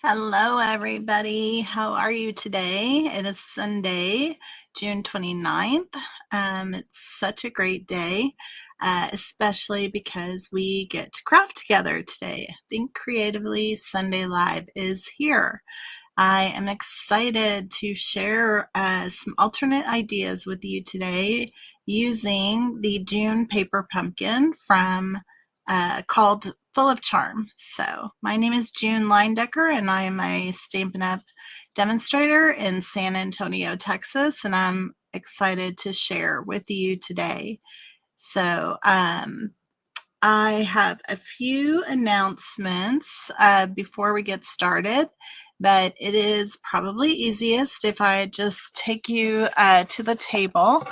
Hello, everybody. How are you today? It is Sunday, June 29th. It's such a great day, especially because we get to craft together today. Think Creatively Sunday Live is here. I am excited to share some alternate ideas with you today using the June paper pumpkin from called Full of Charm. So my name is June Leindecker, and I am a Stampin' Up demonstrator in San Antonio, Texas, and I'm excited to share with you today. So I have a few announcements before we get started, but it is probably easiest if I just take you to the table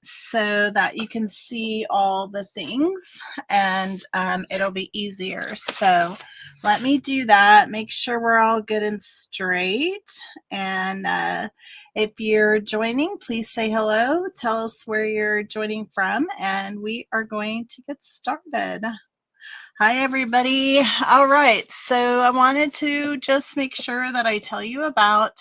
so that you can see all the things, and it'll be easier. So let me do that, make sure we're all good and straight, and if you're joining, please say hello. Tell us where you're joining from, and we are going to get started. Hi, everybody. All right, so I wanted to just make sure that I tell you about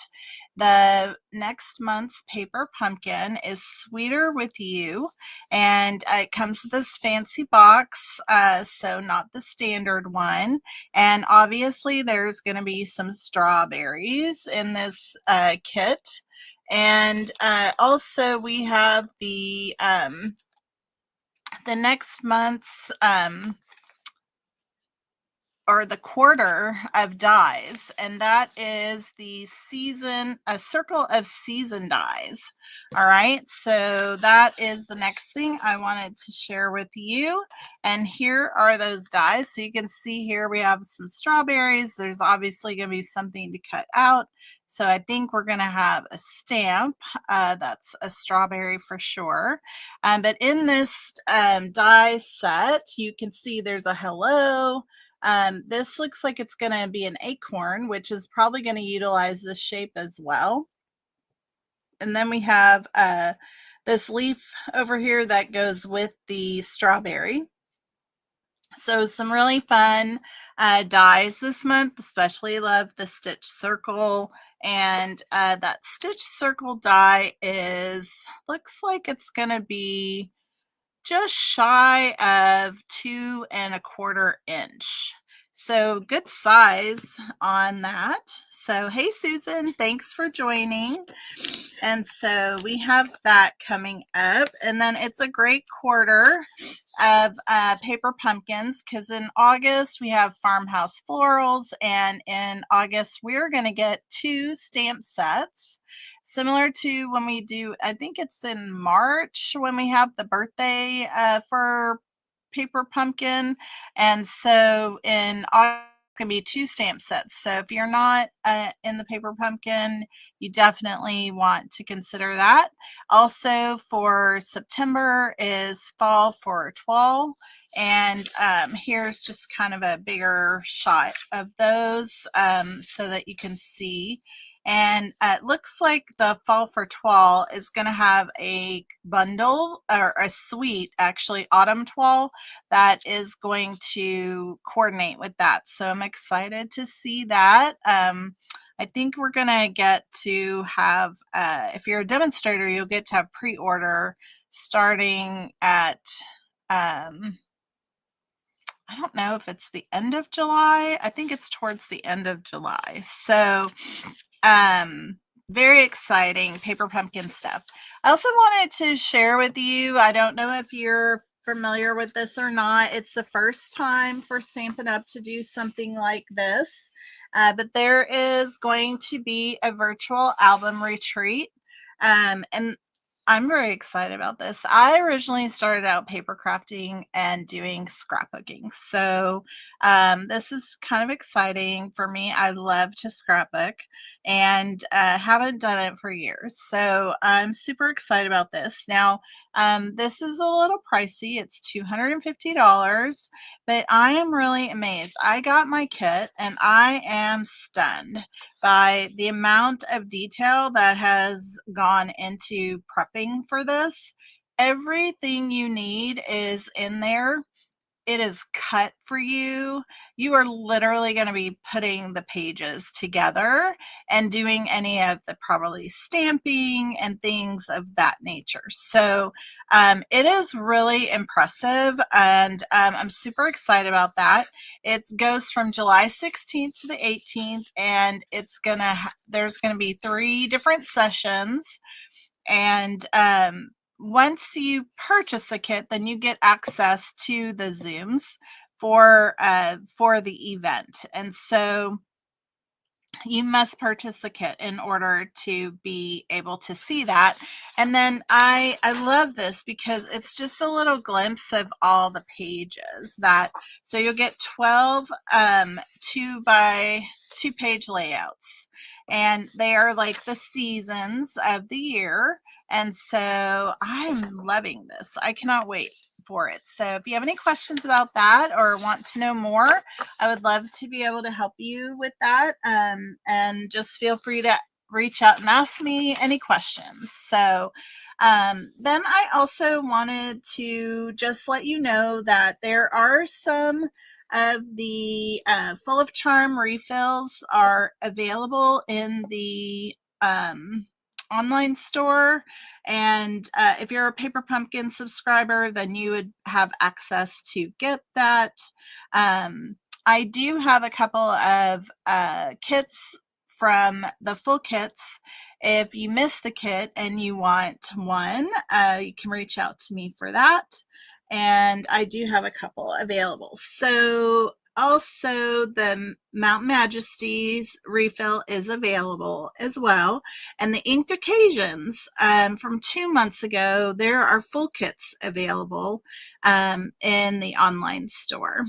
the next month's paper pumpkin is Sweeter with You, and it comes with this fancy box, so not the standard one. And obviously, there's going to be some strawberries in this kit. And also, we have the next month's or the quarter of dies, and that is the season, a circle of season dies. All right, so that is the next thing I wanted to share with you. And here are those dies. So you can see here we have some strawberries. There's obviously going to be something to cut out. So I think we're going to have a stamp that's a strawberry for sure. But in this die set, you can see there's a hello. This looks like it's going to be an acorn, which is probably going to utilize this shape as well. And then we have this leaf over here that goes with the strawberry. So some really fun dies this month, especially love the stitch circle. And that stitch circle die looks like it's going to be just shy of 2¼ inch. So good size on that. So hey, Susan, thanks for joining. And so we have that coming up. And then it's a great quarter of paper pumpkins, because in August we have Farmhouse Florals, and in August we're going to get 2 stamp sets, similar to when we do, I think it's in March when we have the birthday for paper pumpkin. And so in August can be 2 stamp sets. So if you're not in the paper pumpkin, you definitely want to consider that. Also for September is Fall for Twirl, and here's just kind of a bigger shot of those so that you can see. And it looks like the Fall for Twirl is going to have a bundle, or a suite, actually, Autumn Twirl, that is going to coordinate with that. So I'm excited to see that. I think we're going to get to have, if you're a demonstrator, you'll get to have pre-order starting at, I don't know if it's the end of July. I think it's towards the end of July. So very exciting paper pumpkin stuff. I also wanted to share with you, I don't know if you're familiar with this or not. It's the first time for Stampin' Up to do something like this, but there is going to be a virtual album retreat, and I'm very excited about this. I originally started out paper crafting and doing scrapbooking, so this is kind of exciting for me. I love to scrapbook and haven't done it for years, so I'm super excited about this. Now, this is a little pricey. It's $250, but I am really amazed. I got my kit and I am stunned by the amount of detail that has gone into prepping for this. Everything you need is in there. it is cut for you. You are literally going to be putting the pages together and doing any of the probably stamping and things of that nature. So it is really impressive, and I'm super excited about that. It goes from July 16th to the 18th, and it's gonna there's gonna be 3 different sessions. And once you purchase the kit, then you get access to the Zooms for the event. And so you must purchase the kit in order to be able to see that. And then I love this because it's just a little glimpse of all the pages that, so you'll get 12 2 page layouts, and they are like the seasons of the year. And so I'm loving this. I cannot wait for it. So if you have any questions about that or want to know more, I would love to be able to help you with that. And just feel free to reach out and ask me any questions. So then I also wanted to just let you know that there are some of the Floral Charm refills are available in the online store. And if you're a Paper Pumpkin subscriber, then you would have access to get that. I do have a couple of kits from the full kits. If you missed the kit and you want one, you can reach out to me for that. And I do have a couple available. So also the Mount Majesty's refill is available as well. And the Inked Occasions from 2 months ago, there are full kits available in the online store.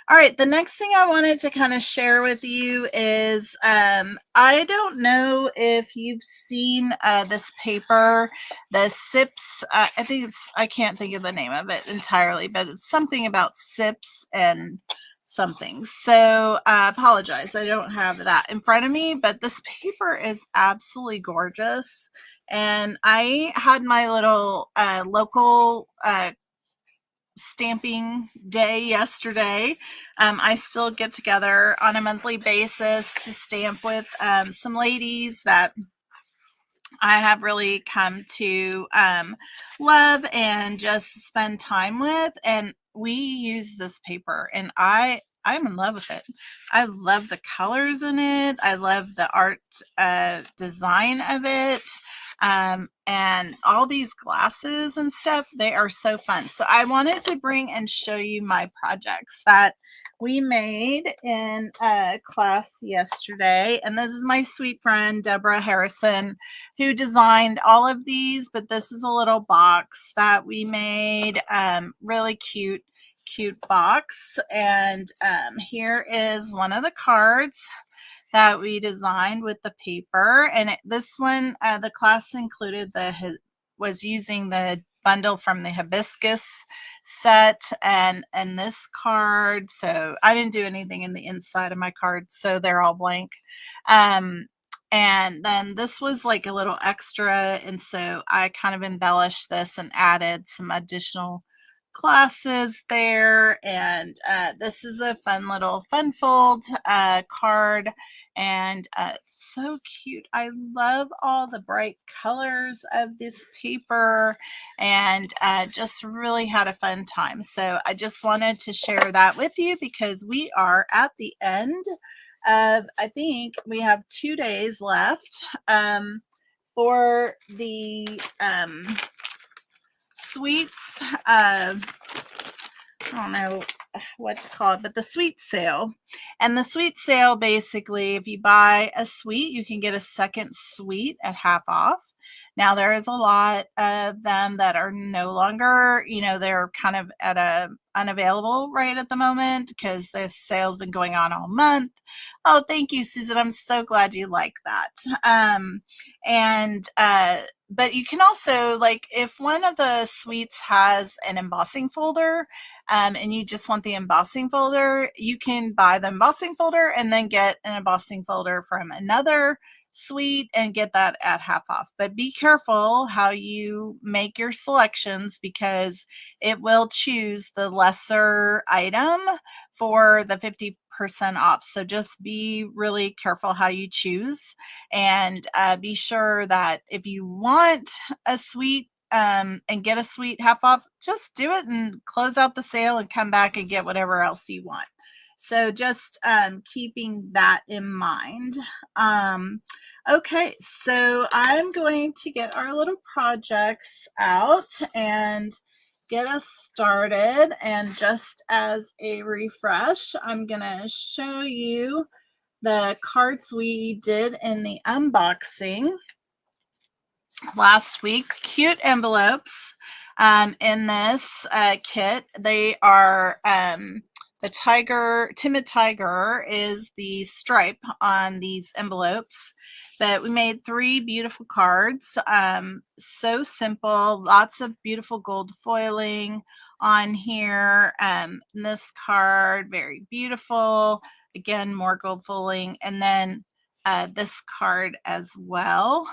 All right, the next thing I wanted to kind of share with you is I don't know if you've seen this paper, the SIPs. I think I can't think of the name of it entirely, but it's something about SIPs and something. So I apologize, I don't have that in front of me, but this paper is absolutely gorgeous. And I had my little local stamping day yesterday. I still get together on a monthly basis to stamp with some ladies that I have really come to love and just spend time with. And we use this paper, and I'm in love with it. I love the colors in it. I love the art design of it. And all these glasses and stuff, they are so fun. So I wanted to bring and show you my projects that we made in class yesterday. And this is my sweet friend, Deborah Harrison, who designed all of these, but this is a little box that we made, really cute box. And here is one of the cards that we designed with the paper. And this one, the class included was using the bundle from the hibiscus set and this card. So I didn't do anything in the inside of my cards, so they're all blank. And then this was like a little extra, and so I kind of embellished this and added some additional classes there. And this is a fun little fun fold card, and it's so cute. I love all the bright colors of this paper, and just really had a fun time. So I just wanted to share that with you because we are at the end of, I think we have 2 days left for the sweets. I don't know what to call it, but the sweet sale. And the sweet sale, basically, if you buy a sweet, you can get a second sweet at half off. Now, there is a lot of them that are no longer, they're kind of at a unavailable right at the moment because the sale's been going on all month. Oh, thank you, Susan. I'm so glad you like that. But you can also, like, if one of the suites has an embossing folder, and you just want the embossing folder, you can buy the embossing folder and then get an embossing folder from another sweet and get that at half off. But be careful how you make your selections because it will choose the lesser item for the 50% off. So just be really careful how you choose, and be sure that if you want a sweet and get a sweet half off, just do it and close out the sale and come back and get whatever else you want. So just keeping that in mind. Okay, so I'm going to get our little projects out and get us started. And just as a refresh, I'm going to show you the cards we did in the unboxing last week. Cute envelopes in this kit. They are the tiger, timid tiger is the stripe on these envelopes. But we made 3 beautiful cards. So simple, lots of beautiful gold foiling on here. This card, very beautiful. Again, more gold foiling. And then this card as well.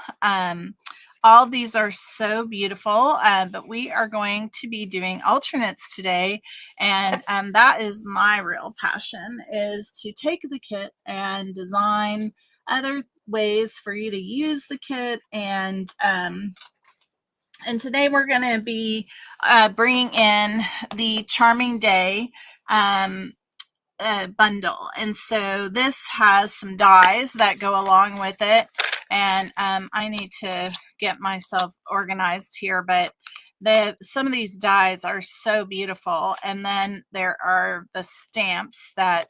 All these are so beautiful, but we are going to be doing alternates today, and that is my real passion, is to take the kit and design other ways for you to use the kit. And today we're going to be bringing in the Charming Day bundle, and so this has some dies that go along with it, and I need to get myself organized here, but some of these dies are so beautiful. And then there are the stamps that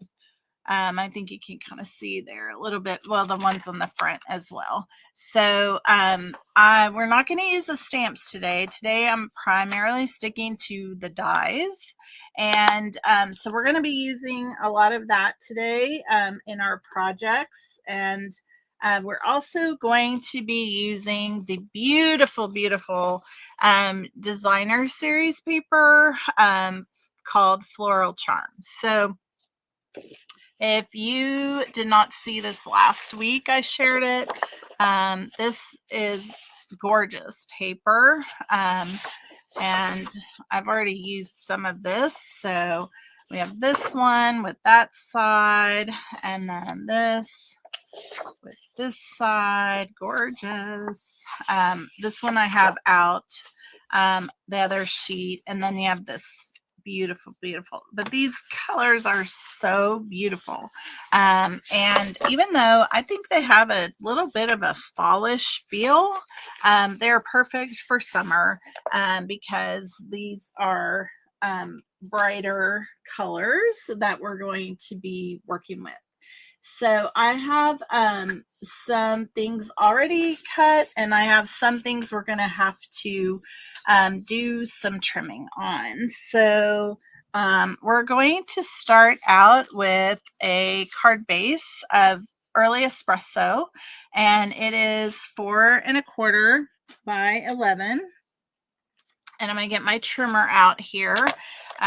I think you can kind of see there a little bit. Well, the ones on the front as well. So we're not going to use the stamps today. Today I'm primarily sticking to the dies. And so we're going to be using a lot of that today in our projects. And we're also going to be using the beautiful, beautiful designer series paper called Floral Charm. So if you did not see this last week, I shared it. This is gorgeous paper. And I've already used some of this. So we have this one with that side, and then this with this side. Gorgeous. This one I have out, the other sheet, and then you have this beautiful, beautiful. But these colors are so beautiful. And even though I think they have a little bit of a fallish feel, they're perfect for summer because these are brighter colors that we're going to be working with. So I have some things already cut, and I have some things we're going to have to do some trimming on. So we're going to start out with a card base of Early Espresso, and it is 4 1/4 by 11. And I'm going to get my trimmer out here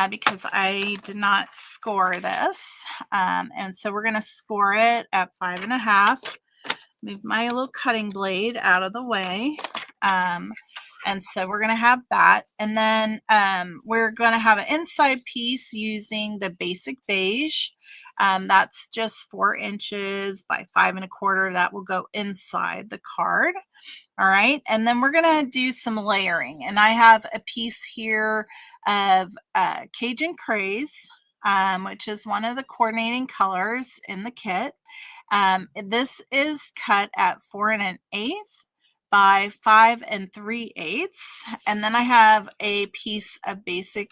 because I did not score this. And so we're going to score it at 5 1/2. Move my little cutting blade out of the way. And so we're going to have that. And then we're going to have an inside piece using the basic beige. That's just 4 inches by 5 1/4. That will go inside the card. All right, and then we're going to do some layering. And I have a piece here of Cajun Craze, which is one of the coordinating colors in the kit. This is cut at 4 1/8 by 5 3/8. And then I have a piece of basic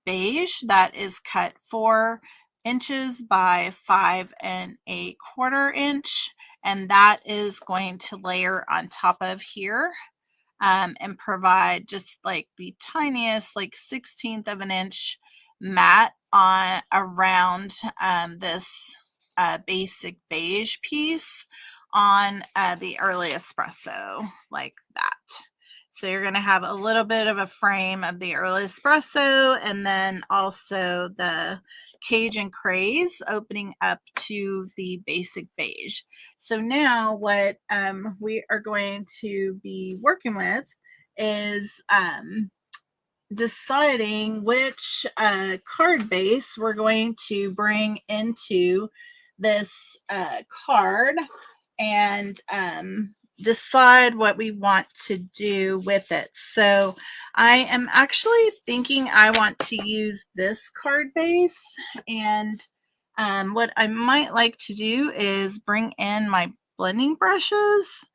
beige that is cut 4 inches by 5 1/4 inch. And that is going to layer on top of here and provide just like the tiniest, like 1/16 of an inch mat on around this basic beige piece on the Early Espresso, like that. So you're going to have a little bit of a frame of the early espresso, and then also the Cajun Craze opening up to the basic beige. So now what we are going to be working with is deciding which card base we're going to bring into this card, and decide what we want to do with it. So I am actually thinking I want to use this card base, and what I might like to do is bring in my blending brushes,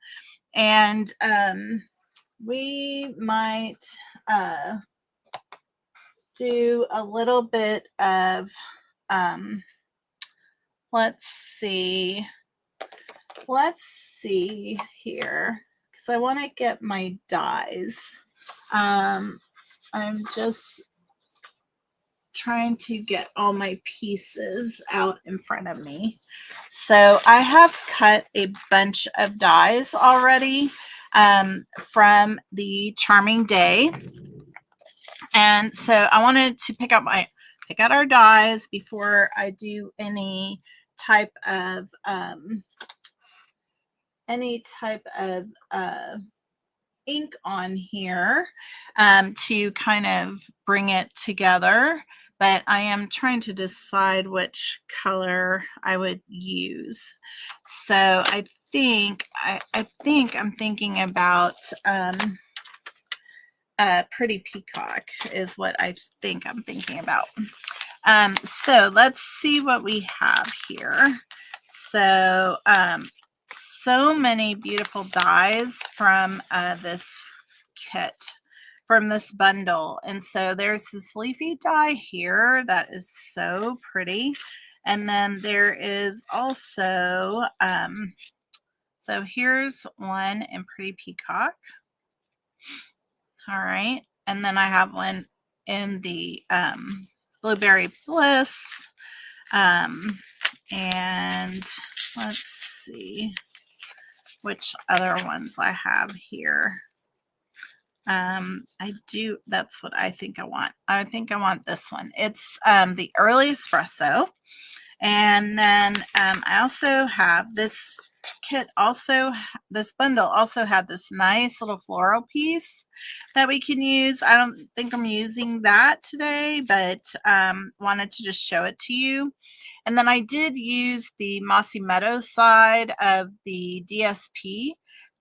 and we might do a little bit of let's see here, because I want to get my dies. I'm just trying to get all my pieces out in front of me. So I have cut a bunch of dies already from the Charming Day. And so I wanted to pick out our dies before I do any type of ink on here to kind of bring it together. But I am trying to decide which color I would use. So I think I'm thinking about Pretty Peacock is what I think I'm thinking about. So let's see what we have here. So so many beautiful dies from this kit, from this bundle. And so there's this leafy die here that is so pretty. And then there is also, so here's one in Pretty Peacock. All right. And then I have one in the Blueberry Bliss. And let's see which other ones I have here. That's what I think I want. I think I want this one. It's the Early Espresso. And then I also have this kit, this bundle also had this nice little floral piece that we can use. I don't think I'm using that today, but wanted to just show it to you. And then I did use the Mossy Meadows side of the DSP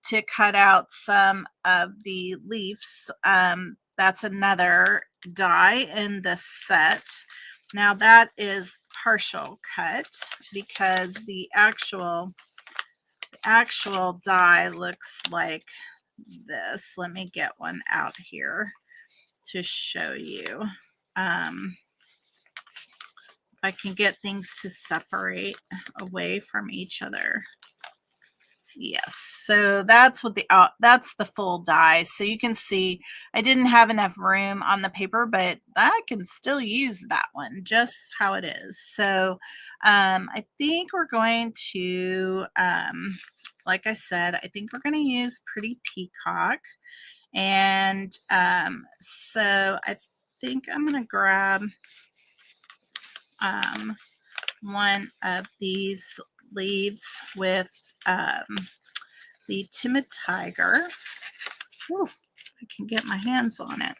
to cut out some of the leaves. That's another die in the set. Now that is partial cut because the actual die looks like this. Let me get one out here to show you. I can get things to separate away from each other. Yes, so that's what that's the full die. So you can see I didn't have enough room on the paper, but I can still use that one just how it is. So I think we're going to, like I said, I think we're going to use Pretty Peacock. And so I think I'm going to grab one of these leaves with the Timid Tiger. Ooh, I can get my hands on it.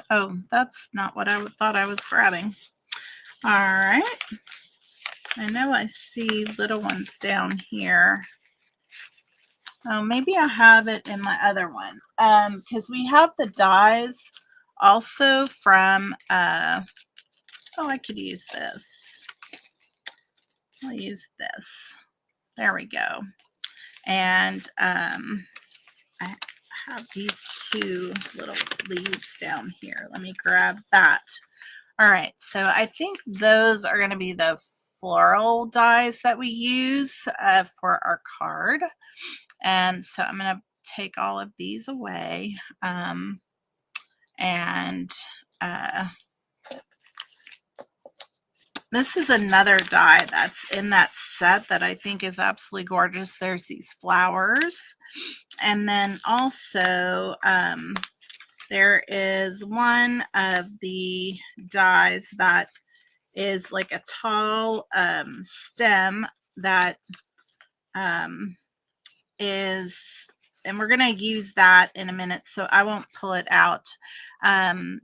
Oh, that's not what I thought I was grabbing. All right. I know I see little ones down here. Oh, maybe I have it in my other one. Because we have the dies also from, oh, I could use this. I'll use this. There we go. And I have these two little leaves down here. Let me grab that. All right, so I think those are going to be the floral dies that we use for our card. And so I'm going to take all of these away and this is another die that's in that set that I think is absolutely gorgeous. There's these flowers. And then also there is one of the dies that is like a tall stem that is, and we're going to use that in a minute, so I won't pull it out and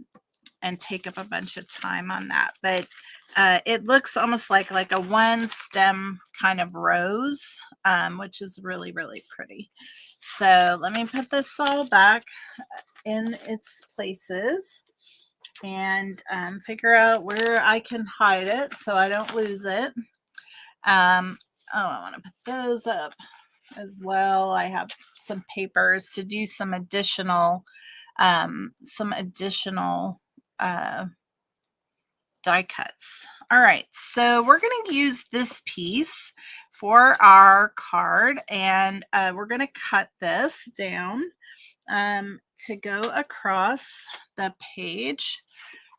take up a bunch of time on that. But it looks almost like a one stem kind of rose, which is really, really pretty. So let me put this all back in its places and figure out where I can hide it so I don't lose it. Oh, I want to put those up as well. I have some papers to do some additional die cuts. All right, so we're going to use this piece for our card, and we're going to cut this down to go across the page,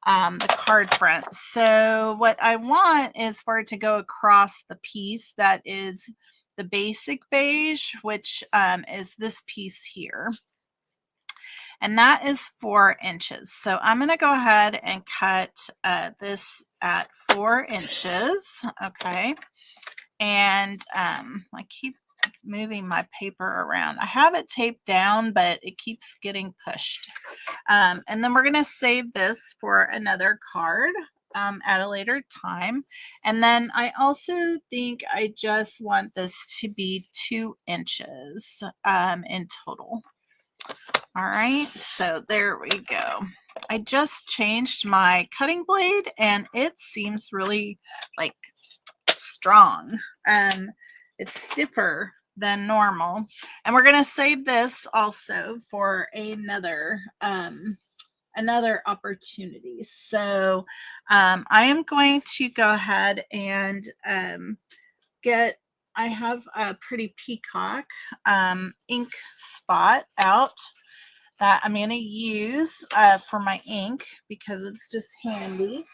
the card front. So what I want is for it to go across the piece that is the basic beige, which is this piece here. And that is 4 inches. So I'm going to go ahead and cut this at 4 inches. Okay. And I keep moving my paper around. I have it taped down, but it keeps getting pushed. And then we're going to save this for another card at a later time. And then I also think I just want this to be 2 inches in total. All right, so there we go. I just changed my cutting blade and it seems really like strong. It's stiffer than normal. And we're going to save this also for another opportunity. So I am going to go ahead and I have a pretty peacock ink spot out that I'm going to use for my ink because it's just handy.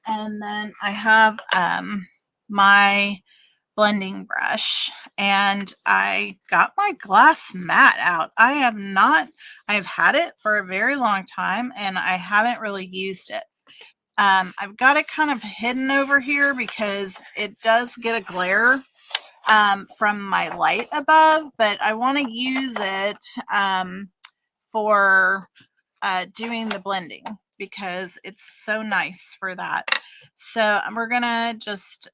And then I have my blending brush, and I got my glass mat out. I've had it for a very long time and I haven't really used it. I've got it kind of hidden over here because it does get a glare from my light above, but I want to use it for doing the blending because it's so nice for that. So we're gonna just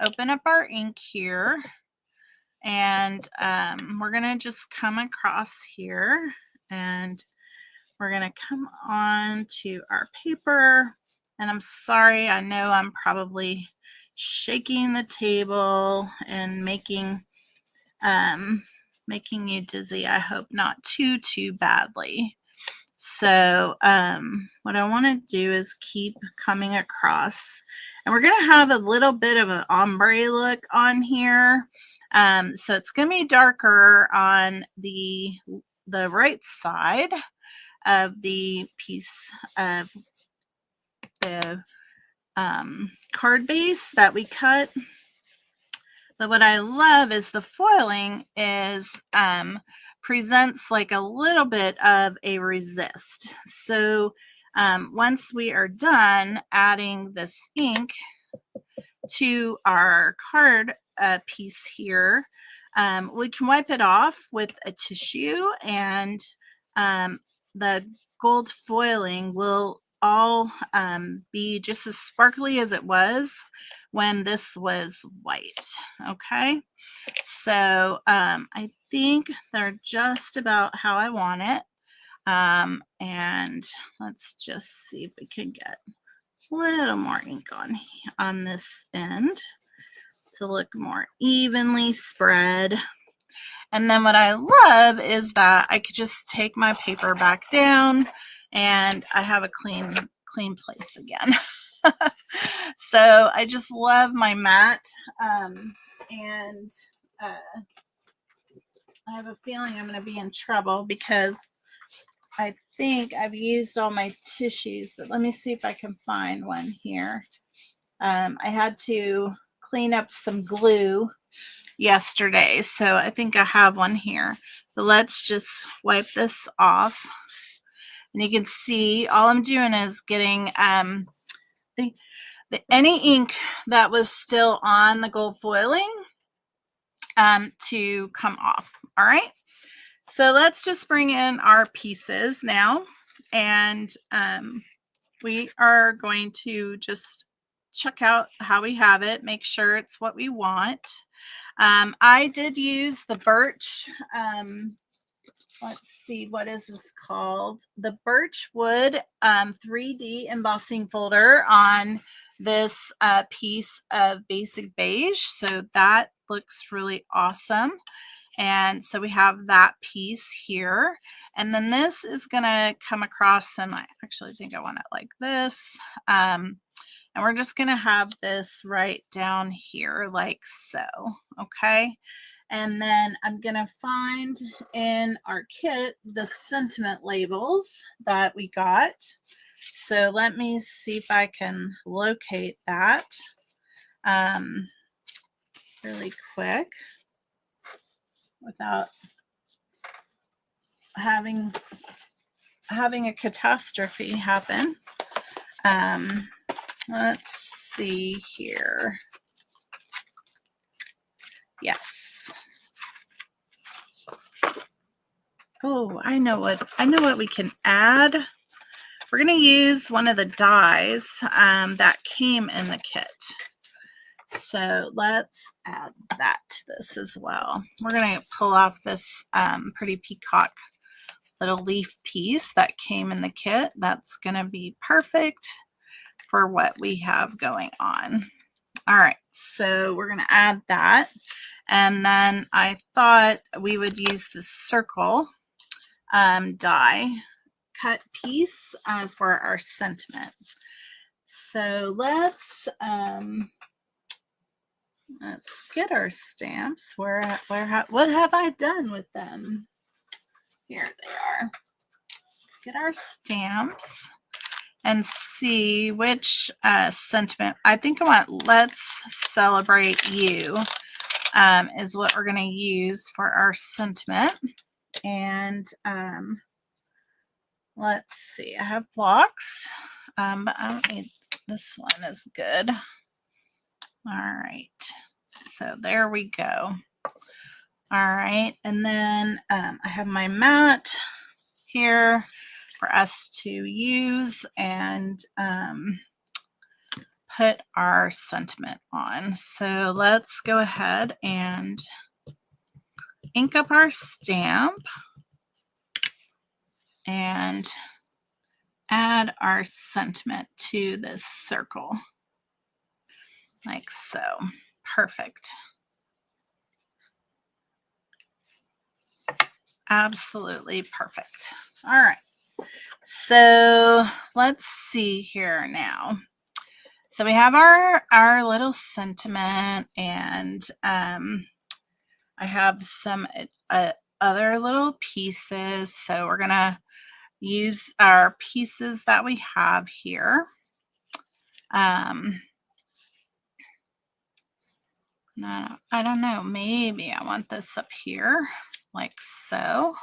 open up our ink here, and we're gonna just come across here, and we're gonna come on to our paper. And I'm sorry, I know I'm probably shaking the table and making you dizzy. I hope not too badly. So what I want to do is keep coming across, and we're going to have a little bit of an ombre look on here. So it's going to be darker on the right side of the piece of the card base that we cut. But what I love is the foiling is presents like a little bit of a resist. So once we are done adding this ink to our card piece here, we can wipe it off with a tissue, and the gold foiling will all be just as sparkly as it was when this was white. Okay, so I think they're just about how I want it. And let's just see if we can get a little more ink on this end to look more evenly spread. And then what I love is that I could just take my paper back down and I have a clean place again. So I just love my mat, and I have a feeling I'm going to be in trouble because I think I've used all my tissues, but let me see if I can find one here. I had to clean up some glue yesterday, so I think I have one here. But let's just wipe this off. And you can see all I'm doing is getting any ink that was still on the gold foiling to come off. All right. So let's just bring in our pieces now. And we are going to just check out how we have it, make sure it's what we want. I did use the birch, let's see, what is this called? The birch wood 3D embossing folder on this piece of basic beige. So that looks really awesome. And so we have that piece here. And then this is going to come across, and I actually think I want it like this. And we're just going to have this right down here like so. Okay. And then I'm going to find in our kit the sentiment labels that we got. So let me see if I can locate that really quick without having a catastrophe happen. Let's see here. Yes. Oh, I know what we can add. We're going to use one of the dies that came in the kit. So let's add that to this as well. We're going to pull off this pretty peacock little leaf piece that came in the kit. That's going to be perfect for what we have going on. All right, so we're going to add that. And then I thought we would use the circle die cut piece for our sentiment. So let's get our stamps. What have I done with them? Here they are. Let's get our stamps and see which sentiment. I think I want Let's Celebrate You is what we're going to use for our sentiment. And let's see, I have blocks, but I don't need, this one is good. All right, so there we go. All right, and then I have my mat here for us to use and put our sentiment on. So let's go ahead and ink up our stamp and add our sentiment to this circle like so. Perfect. Absolutely perfect. All right. So let's see here now. So we have our little sentiment, and I have some other little pieces. So we're gonna use our pieces that we have here. No, I don't know. Maybe I want this up here like so.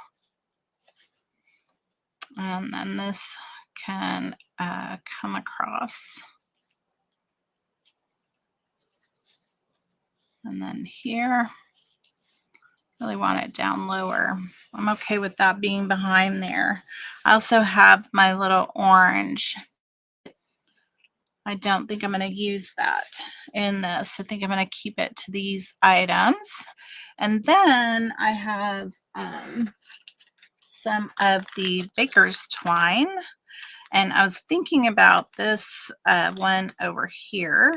And then this can come across. And then here, really want it down lower. I'm okay with that being behind there. I also have my little orange. I don't think I'm going to use that in this. I think I'm going to keep it to these items. And then I have some of the baker's twine. And I was thinking about this one over here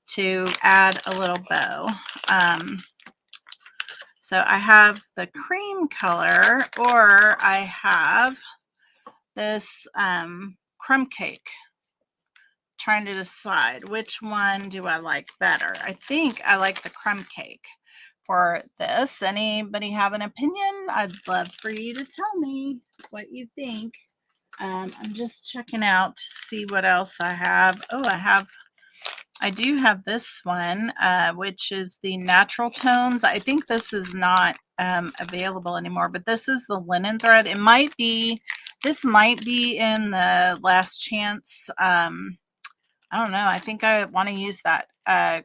to add a little bow. So I have the cream color, or I have this crumb cake. Trying to decide which one do I like better. I think I like the crumb cake for this. Anybody have an opinion? I'd love for you to tell me what you think. I'm just checking out to see what else I have. Oh, I do have this one, which is the natural tones. I think this is not available anymore, but this is the linen thread. This might be in the last chance. I don't know. I think I want to use that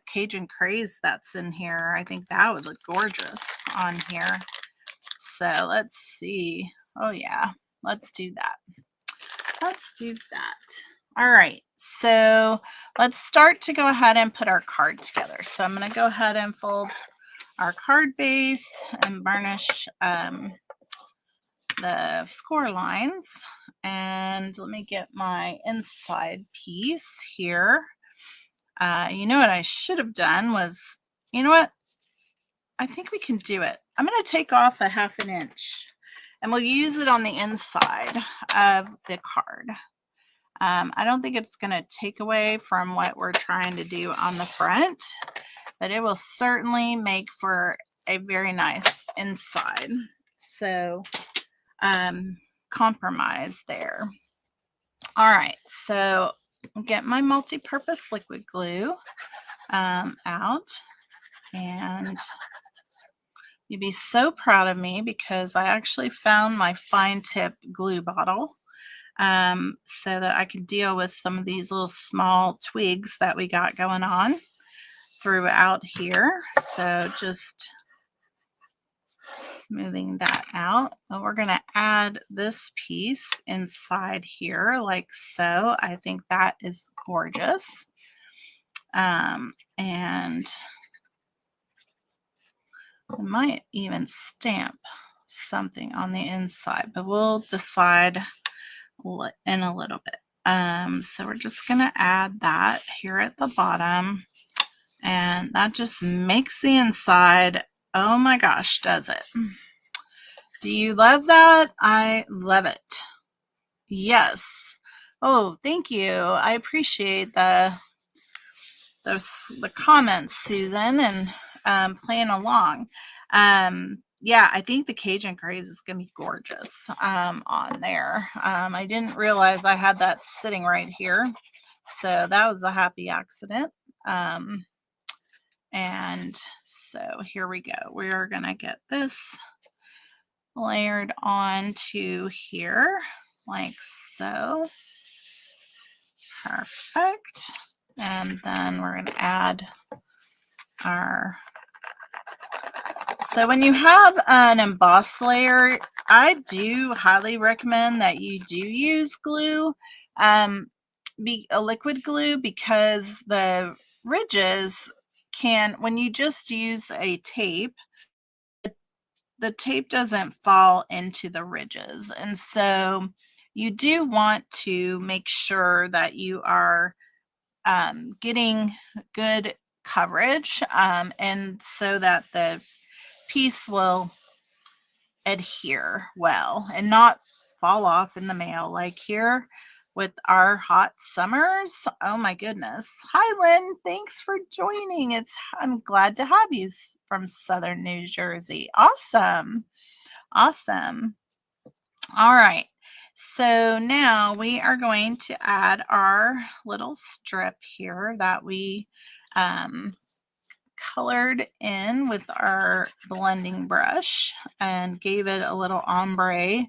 Cajun Craze that's in here. I think that would look gorgeous on here. So let's see. Oh yeah, let's do that. Let's do that. All right, so let's start to go ahead and put our card together. So I'm going to go ahead and fold our card base and burnish the score lines. And let me get my inside piece here. You know what I should have done was, you know what? I think we can do it. I'm going to take off a 1/2 inch and we'll use it on the inside of the card. I don't think it's going to take away from what we're trying to do on the front, but it will certainly make for a very nice inside. So compromise there. All right, so I'll get my multi-purpose liquid glue out, and you'd be so proud of me because I actually found my fine tip glue bottle so that I could deal with some of these little small twigs that we got going on throughout here. So just smoothing that out. And we're going to add this piece inside here like so. I think that is gorgeous. And I might even stamp something on the inside, but we'll decide in a little bit. So we're just going to add that here at the bottom, and that just makes the inside, oh my gosh, does it? Do you love that? I love it. Yes. Oh, thank you. I appreciate the comments, Susan, and playing along. Yeah, I think the Cajun Craze is going to be gorgeous on there. I didn't realize I had that sitting right here. So that was a happy accident. And so here we go. We are going to get this layered onto here like so. Perfect. And then we're going to add our... So when you have an embossed layer, I do highly recommend that you do use glue, a liquid glue, because the ridges can, when you just use a tape, the tape doesn't fall into the ridges. And so you do want to make sure that you are getting good coverage, and so that the piece will adhere well and not fall off in the mail like here with our hot summers. Oh my goodness. Hi Lynn, thanks for joining. I'm glad to have you from Southern New Jersey. Awesome. Awesome. All right. So now we are going to add our little strip here that we colored in with our blending brush and gave it a little ombre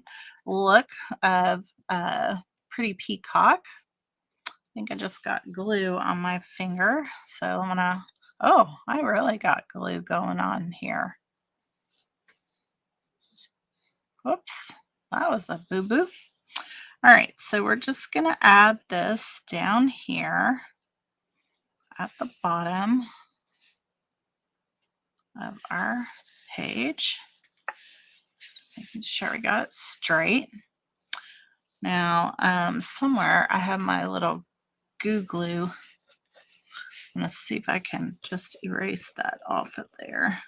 look of a pretty peacock. I think I just got glue on my finger, so I'm gonna, oh, I really got glue going on here. Whoops, that was a boo-boo. All right, so we're just gonna add this down here at the bottom of our page, making sure we got it straight. Now, somewhere I have my little goo glue. I'm going to see if I can just erase that off of there.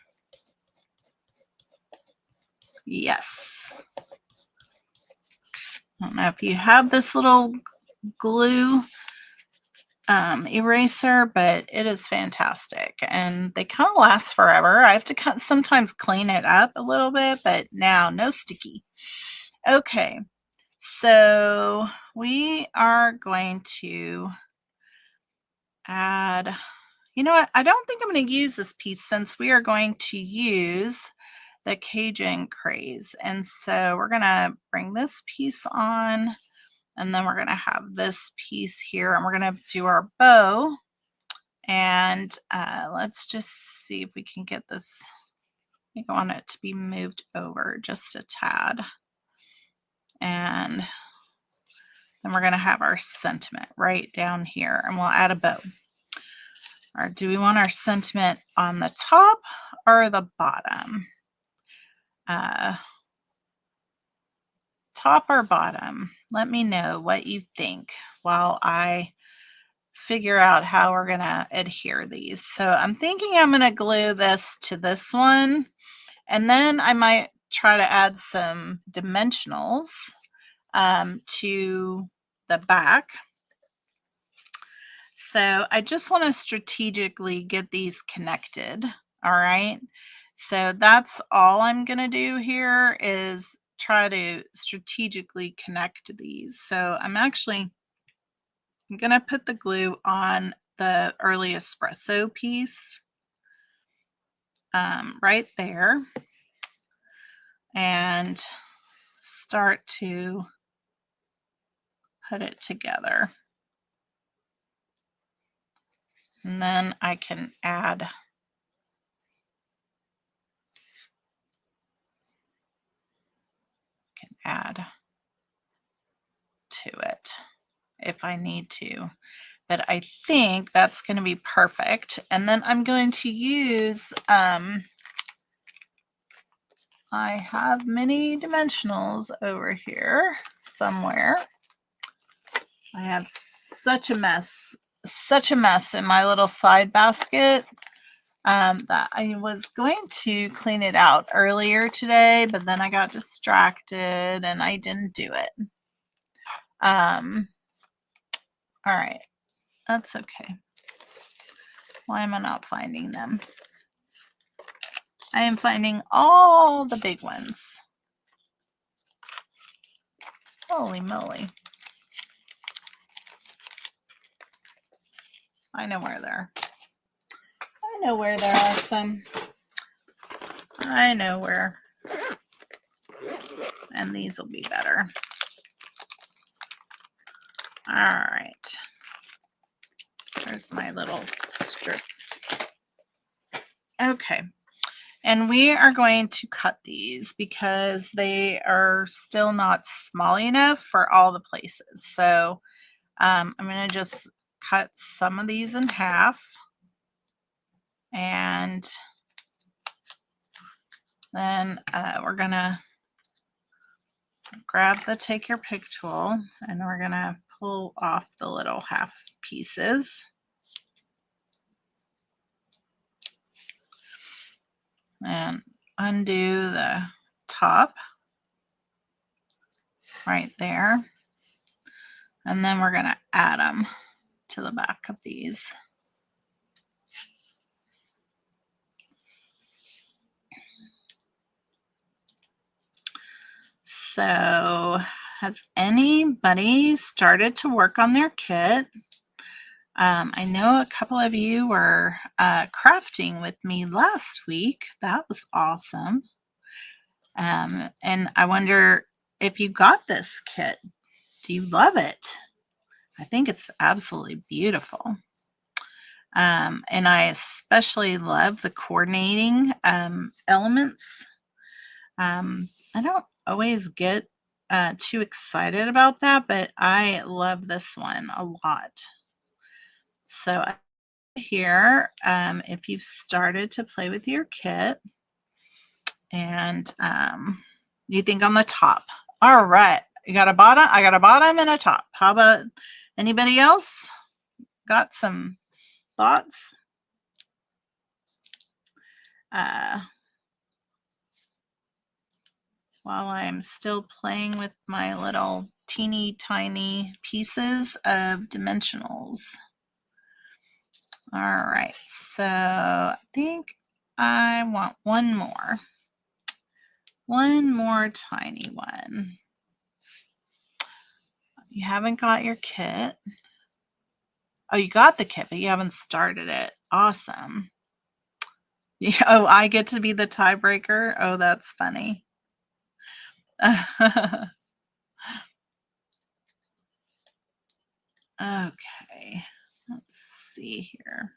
Yes. I don't know if you have this little glue eraser, but it is fantastic and they kind of last forever. I have to sometimes clean it up a little bit, but now no sticky. Okay, So we are going to add, you know what? I don't think I'm going to use this piece since we are going to use the Cajun craze. And so we're going to bring this piece on, and then we're going to have this piece here, and we're going to do our bow. And let's just see if we can get this. I think I want it to be moved over just a tad. And then we're going to have our sentiment right down here, and we'll add a bow. Or do we want our sentiment on the top or the bottom? Top or bottom? Let me know what you think while I figure out how we're going to adhere these. So I'm thinking I'm going to glue this to this one, and then I might try to add some dimensionals to the back. So I just want to strategically get these connected. All right. So that's all I'm going to do here is try to strategically connect these. So I'm going to put the glue on the early espresso piece right there and start to put it together. And then I can add to it if I need to, but I think that's going to be perfect. And then I'm going to use, I have mini dimensionals over here somewhere. I have such a mess in my little side basket that I was going to clean it out earlier today, but then I got distracted and I didn't do it. All right, that's okay. Why am I not finding them? I am finding all the big ones. Holy moly. I know where they're. I know where there are some. I know where. And these will be better. All right. There's my little strip. Okay. And we are going to cut these because they are still not small enough for all the places. So I'm going to just cut some of these in half. And then we're going to grab the take your pick tool, and we're going to pull off the little half pieces. And undo the top right there. And then we're going to add them to the back of these. So has anybody started to work on their kit? I know a couple of you were crafting with me last week. That was awesome. And I wonder if you got this kit. Do you love it? I think it's absolutely beautiful. And I especially love the coordinating elements. I don't always get too excited about that, but I love this one a lot. So here, if you've started to play with your kit, and you think on the top. All right, you got a bottom, I got a bottom and a top. How about anybody else? Got some thoughts? While I'm still playing with my little teeny tiny pieces of dimensionals. All right, so I think I want one more tiny one. You haven't got your kit. Oh, you got the kit, but you haven't started it. Awesome. Yeah, oh, I get to be the tiebreaker? Oh, that's funny. Okay, let's see here.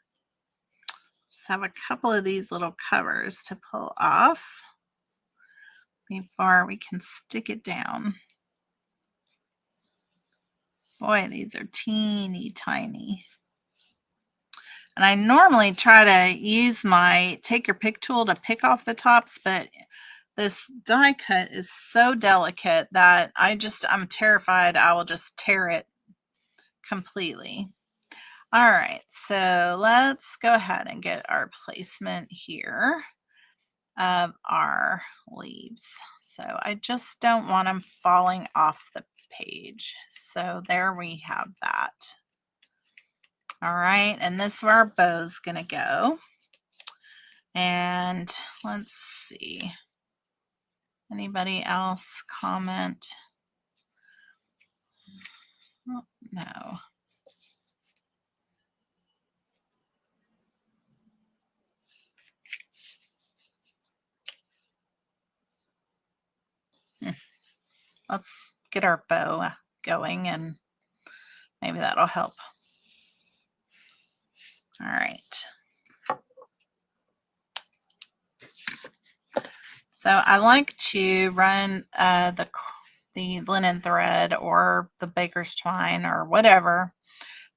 Just have a couple of these little covers to pull off before we can stick it down. Boy, these are teeny tiny. And I normally try to use my take your pick tool to pick off the tops, but this die cut is so delicate that I'm terrified I will just tear it completely. All right, so let's go ahead and get our placement here of our leaves. So I just don't want them falling off the page. So there we have that. All right, and this is where our bow's gonna go. And let's see. Anybody else comment? Oh, no. Let's get our bow going and maybe that'll help. All right. So I like to run the linen thread or the baker's twine or whatever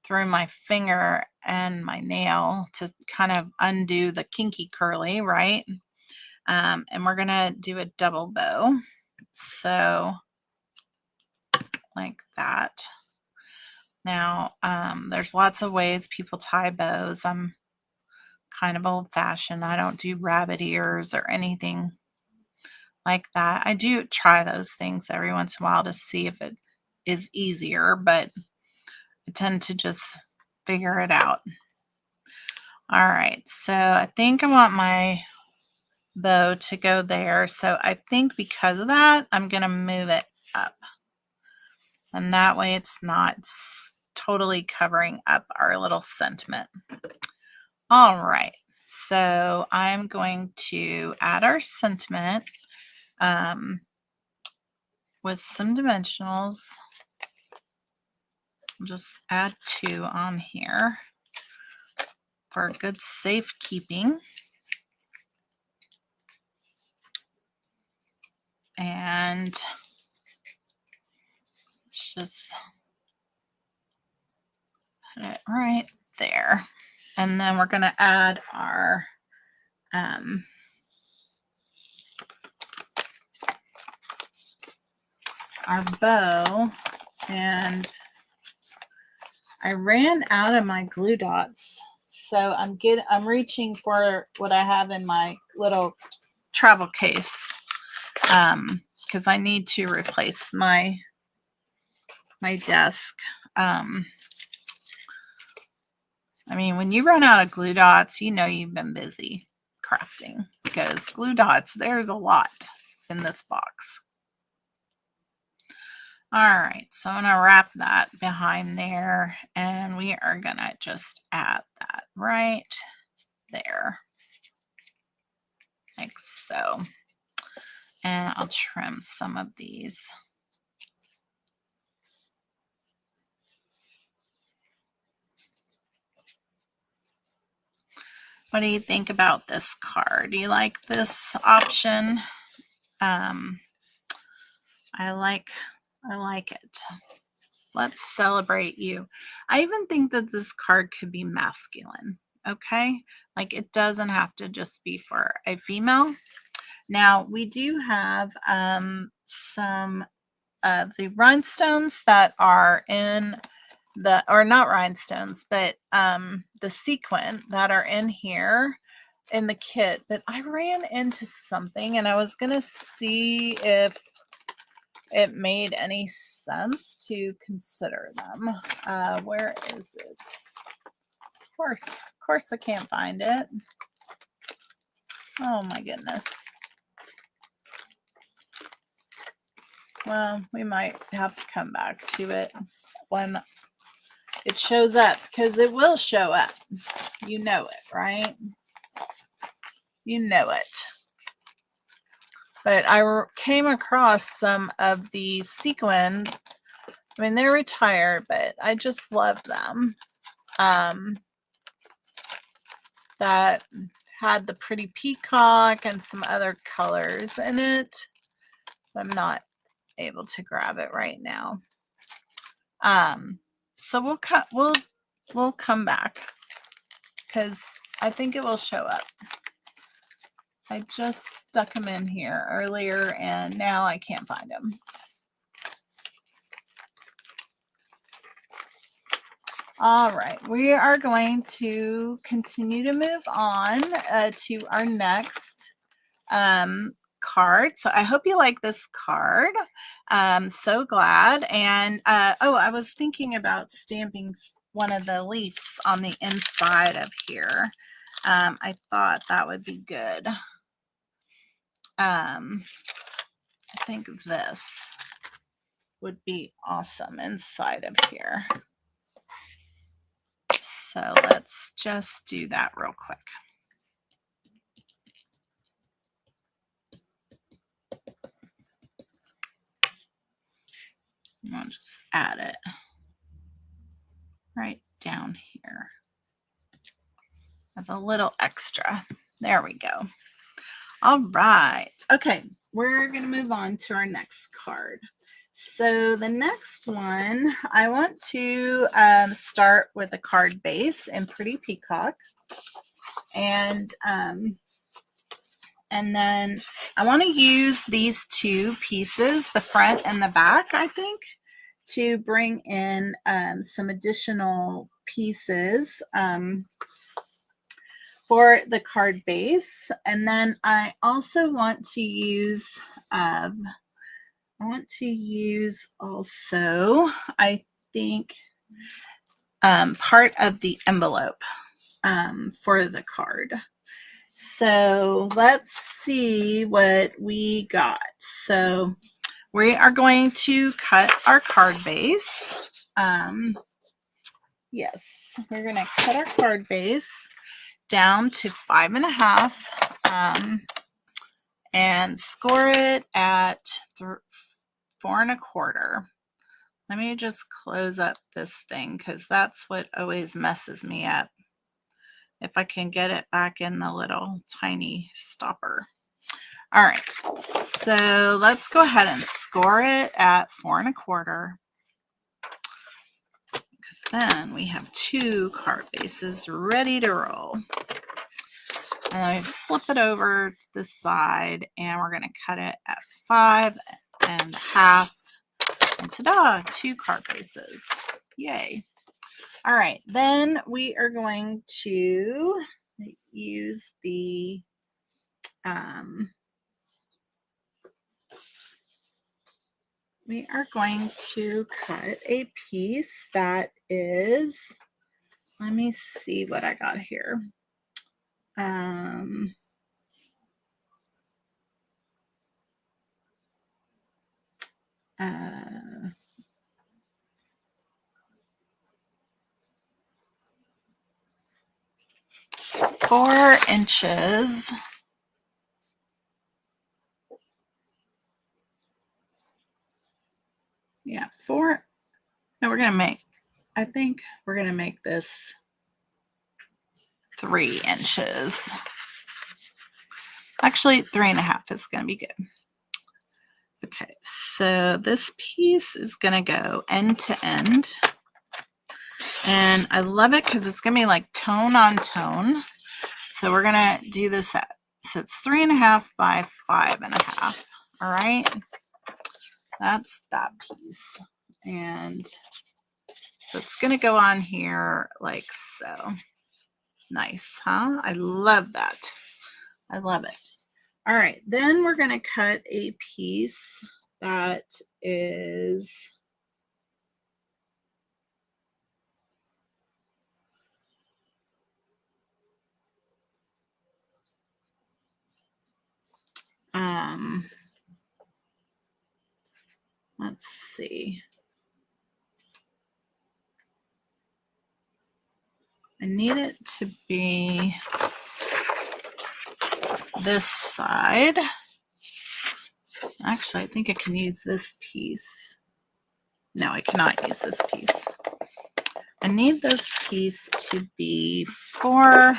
through my finger and my nail to kind of undo the kinky curly, right? And we're gonna do a double bow. So like that. Now, there's lots of ways people tie bows. I'm kind of old-fashioned. I don't do rabbit ears or anything like that. I do try those things every once in a while to see if it is easier, but I tend to just figure it out. All right, so I think I want my bow to go there. So I think because of that, I'm going to move it up. And that way it's not totally covering up our little sentiment. All right, so I'm going to add our sentiment with some dimensionals. I'll just add 2 on here for good safekeeping. And let's just put it right there. And then we're going to add our bow, and I ran out of my glue dots, so I'm reaching for what I have in my little travel case because I need to replace my desk. I mean, when you run out of glue dots, you know you've been busy crafting, because glue dots, there's a lot in this box. All right, so I'm gonna wrap that behind there, and we are gonna just add that right there, like so. And I'll trim some of these. What do you think about this card? Do you like this option? I like it. Let's celebrate you. I even think that this card could be masculine, okay? Like, it doesn't have to just be for a female. Now, we do have some of the rhinestones that are in the, or not rhinestones, but the sequin that are in here in the kit. But I ran into something and I was gonna see if it made any sense to consider them. Where is it? Of course I can't find it. Oh my goodness. Well, we might have to come back to it when it shows up, because it will show up. You know it, right? You know it. But I came across some of the sequin. I mean, they're retired, but I just love them. That had the pretty peacock and some other colors in it. I'm not able to grab it right now. So we'll come back because I think it will show up. I just stuck them in here earlier and now I can't find them. All right, we are going to continue to move on to our next card. So I hope you like this card. So glad. And oh, I was thinking about stamping one of the leaves on the inside of here. I thought that would be good. I think this would be awesome inside of here. So let's just do that real quick. I'll just add it right down here as a little extra. There we go. All right. Okay, we're going to move on to our next card. So the next one, I want to start with a card base in Pretty Peacock. And then I want to use these two pieces, the front and the back, I think, to bring in some additional pieces for the card base. And then I also want to use also, I think, part of the envelope for the card. So let's see what we got. So we are going to cut our card base. Yes, we're going to cut our card base down to 5.5 and score it at 4.25. Let me just close up this thing because that's what always messes me up. If I can get it back in the little tiny stopper. All right, so let's go ahead and score it at 4.25. Because then we have two card bases ready to roll. And then we slip it over to this side and we're going to cut it at 5.5. And ta-da, two card bases. Yay. All right, then we are going to use the we are going to cut a piece that is, let me see what I got here. 4 inches. Yeah, 4. No, we're going to make, I think we're going to make this 3 inches. Actually, 3.5 is going to be good. Okay, so this piece is going to go end to end. And I love it because it's going to be like tone on tone. So we're going to do this at, so it's 3.5 by 5.5. All right, that's that piece. And so it's going to go on here like so. Nice, huh? I love that. I love it. All right, then we're going to cut a piece that is let's see. I need it to be this side. Actually, I think I can use this piece. No, I cannot use this piece. I need this piece to be 4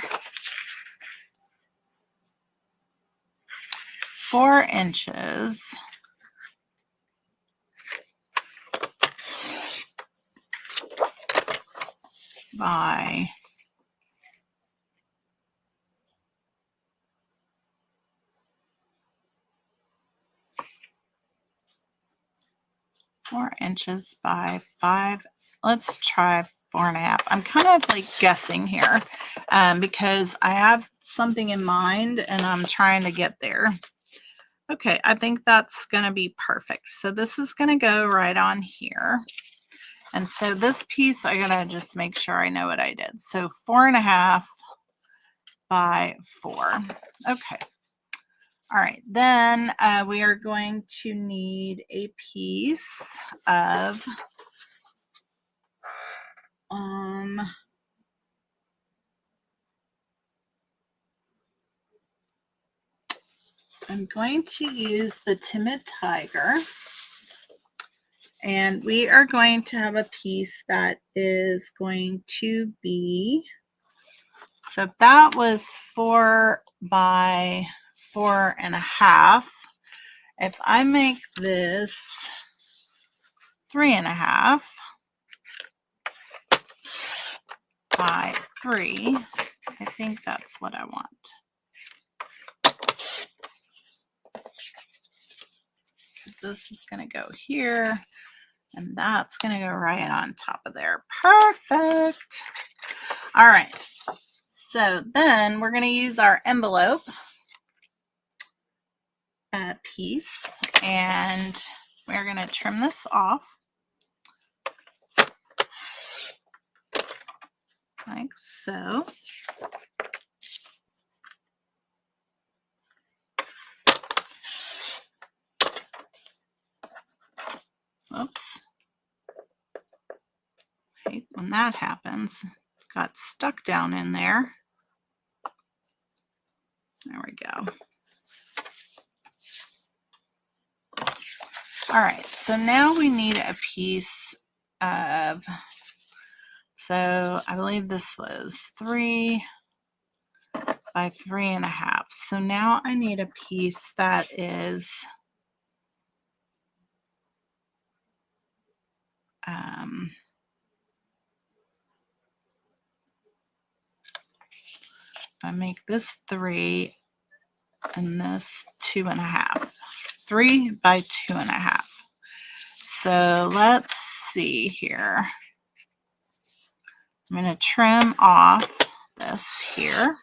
inches by 4 inches by 5. Let's try 4.5. I'm kind of like guessing here because I have something in mind and I'm trying to get there. Okay, I think that's going to be perfect. So this is going to go right on here. And so this piece, I gotta just make sure I know what I did. So 4.5 by 4. Okay. All right, then we are going to need a piece of I'm going to use the Timid Tiger, and we are going to have a piece that is going to be, so if that was 4 by 4.5, if I make this 3.5 by 3, I think that's what I want. This is going to go here, and that's going to go right on top of there. Perfect. All right. So then we're going to use our envelope piece, and we're going to trim this off like so. Oops. I hate when that happens. It got stuck down in there. There we go. All right, so now we need a piece of, so I believe this was 3 by 3.5. So now I need a piece that is I make this 3 and this 2.5. 3 by 2.5. So let's see here. I'm going to trim off this here.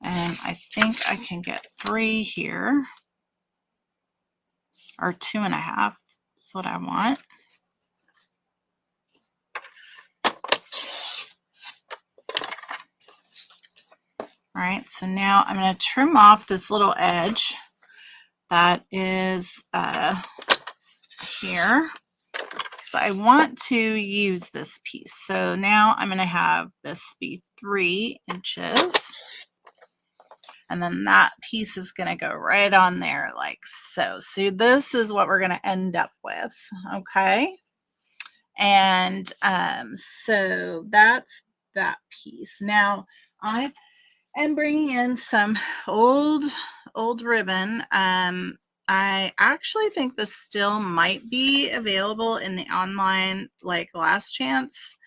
And I think I can get 3 here, or 2.5. That's what I want. All right, so now I'm going to trim off this little edge that is here. So I want to use this piece. So now I'm going to have this be 3 inches. And then that piece is going to go right on there like so. So this is what we're going to end up with. Okay. And so that's that piece. Now I am bringing in some old ribbon. I actually think this still might be available in the online like last chance,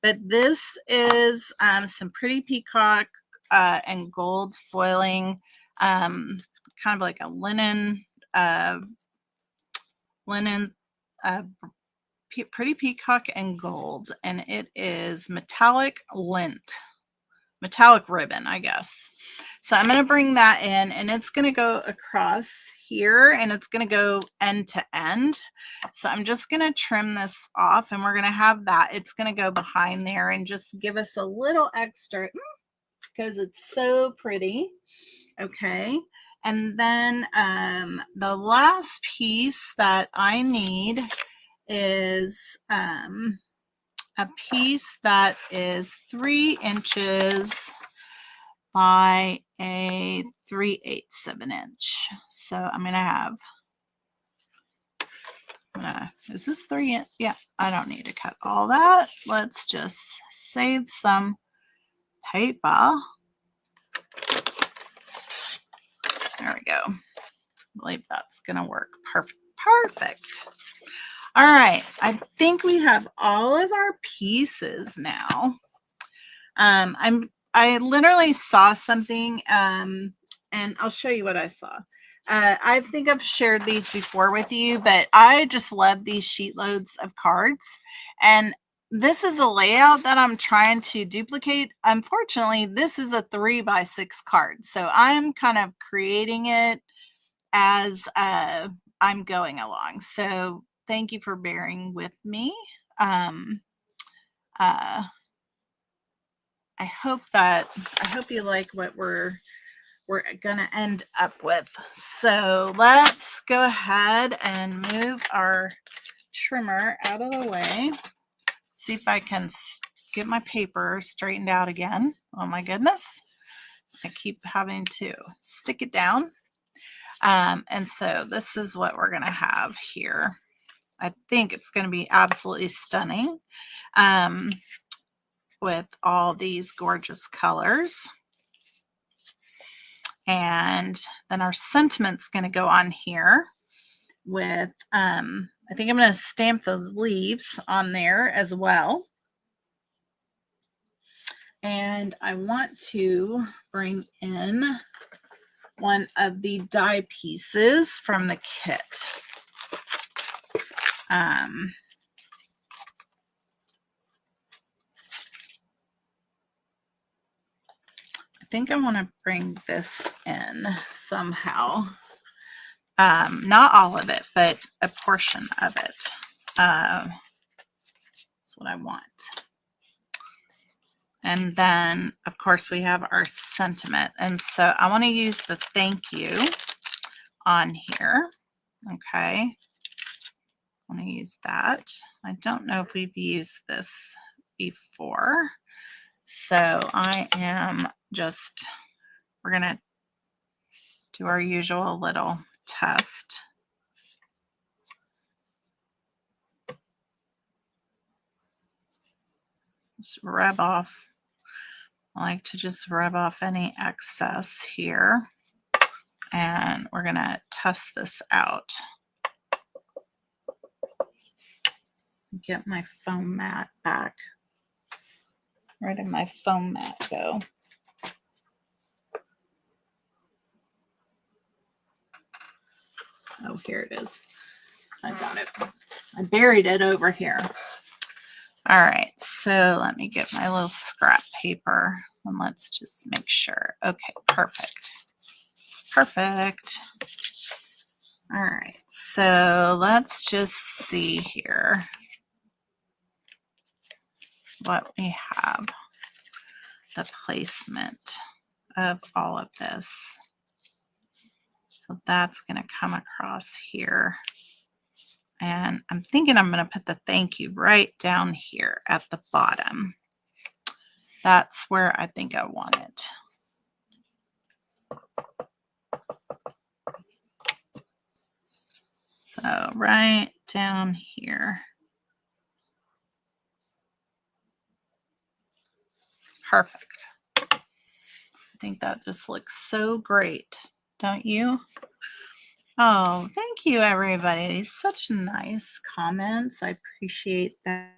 but this is some pretty peacock and gold foiling, kind of like a linen pretty peacock and gold, and it is metallic ribbon, I guess. So I'm going to bring that in, and it's going to go across here, and it's going to go end to end. So I'm just going to trim this off, and we're going to have that. It's going to go behind there and just give us a little extra because it's so pretty. Okay. And then the last piece that I need is a piece that is 3 inches by a 3/8 of an inch. So I'm going to have, is this 3 inch? Yeah, I don't need to cut all that. Let's just save some paper. There we go. I believe that's going to work. Perfect. All right. I think we have all of our pieces now. I literally saw something, and I'll show you what I saw. I think I've shared these before with you, but I just love these sheet loads of cards. And this is a layout that I'm trying to duplicate. Unfortunately, this is a 3x6 card. So I'm kind of creating it as I'm going along. So thank you for bearing with me. I hope you like what we're gonna end up with. So let's go ahead and move our trimmer out of the way. See if I can get my paper straightened out again. Oh my goodness. I keep having to stick it down. And so this is what we're gonna have here. I think it's gonna be absolutely stunning. With all these gorgeous colors. And then our sentiment's going to go on here with, I think I'm going to stamp those leaves on there as well. And I want to bring in one of the die pieces from the kit. I think I want to bring this in somehow. Not all of it, but a portion of it. That's what I want. And then, of course, we have our sentiment. And so I want to use the thank you on here. Okay. I want to use that. I don't know if we've used this before. So I am just, we're going to do our usual little test. Just rub off. I like to just rub off any excess here. And we're going to test this out. Get my foam mat back. Where did my foam mat go? Oh, here it is. I got it. I buried it over here. All right, so let me get my little scrap paper and let's just make sure. Okay, perfect. Perfect. All right, so let's just see here what we have. The placement of all of this. So that's going to come across here. And I'm thinking I'm going to put the thank you right down here at the bottom. That's where I think I want it. So right down here. Perfect. I think that just looks so great, don't you? Oh, thank you, everybody. Such nice comments. I appreciate that.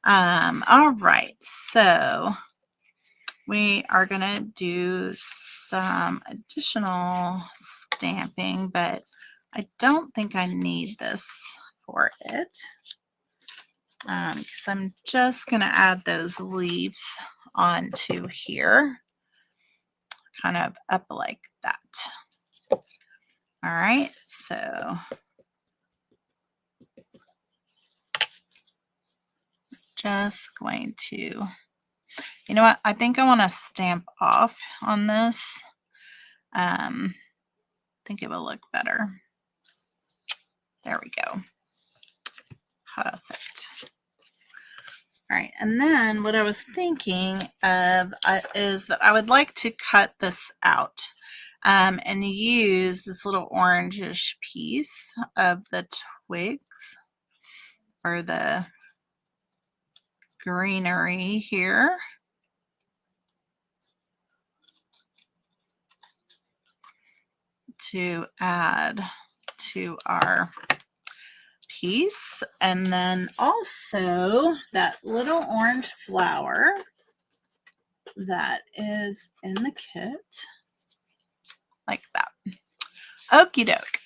All right, so we are going to do some additional stamping, but I don't think I need this for it because I'm just going to add those leaves onto here, kind of up like that. All right, so just going to, you know what, I think I want to stamp off on this. think it will look better. There we go. Perfect. All right, and then what I was thinking of is that I would like to cut this out and use this little orangish piece of the twigs or the greenery here. To add to our piece, and then also that little orange flower that is in the kit, like that. Okie doke.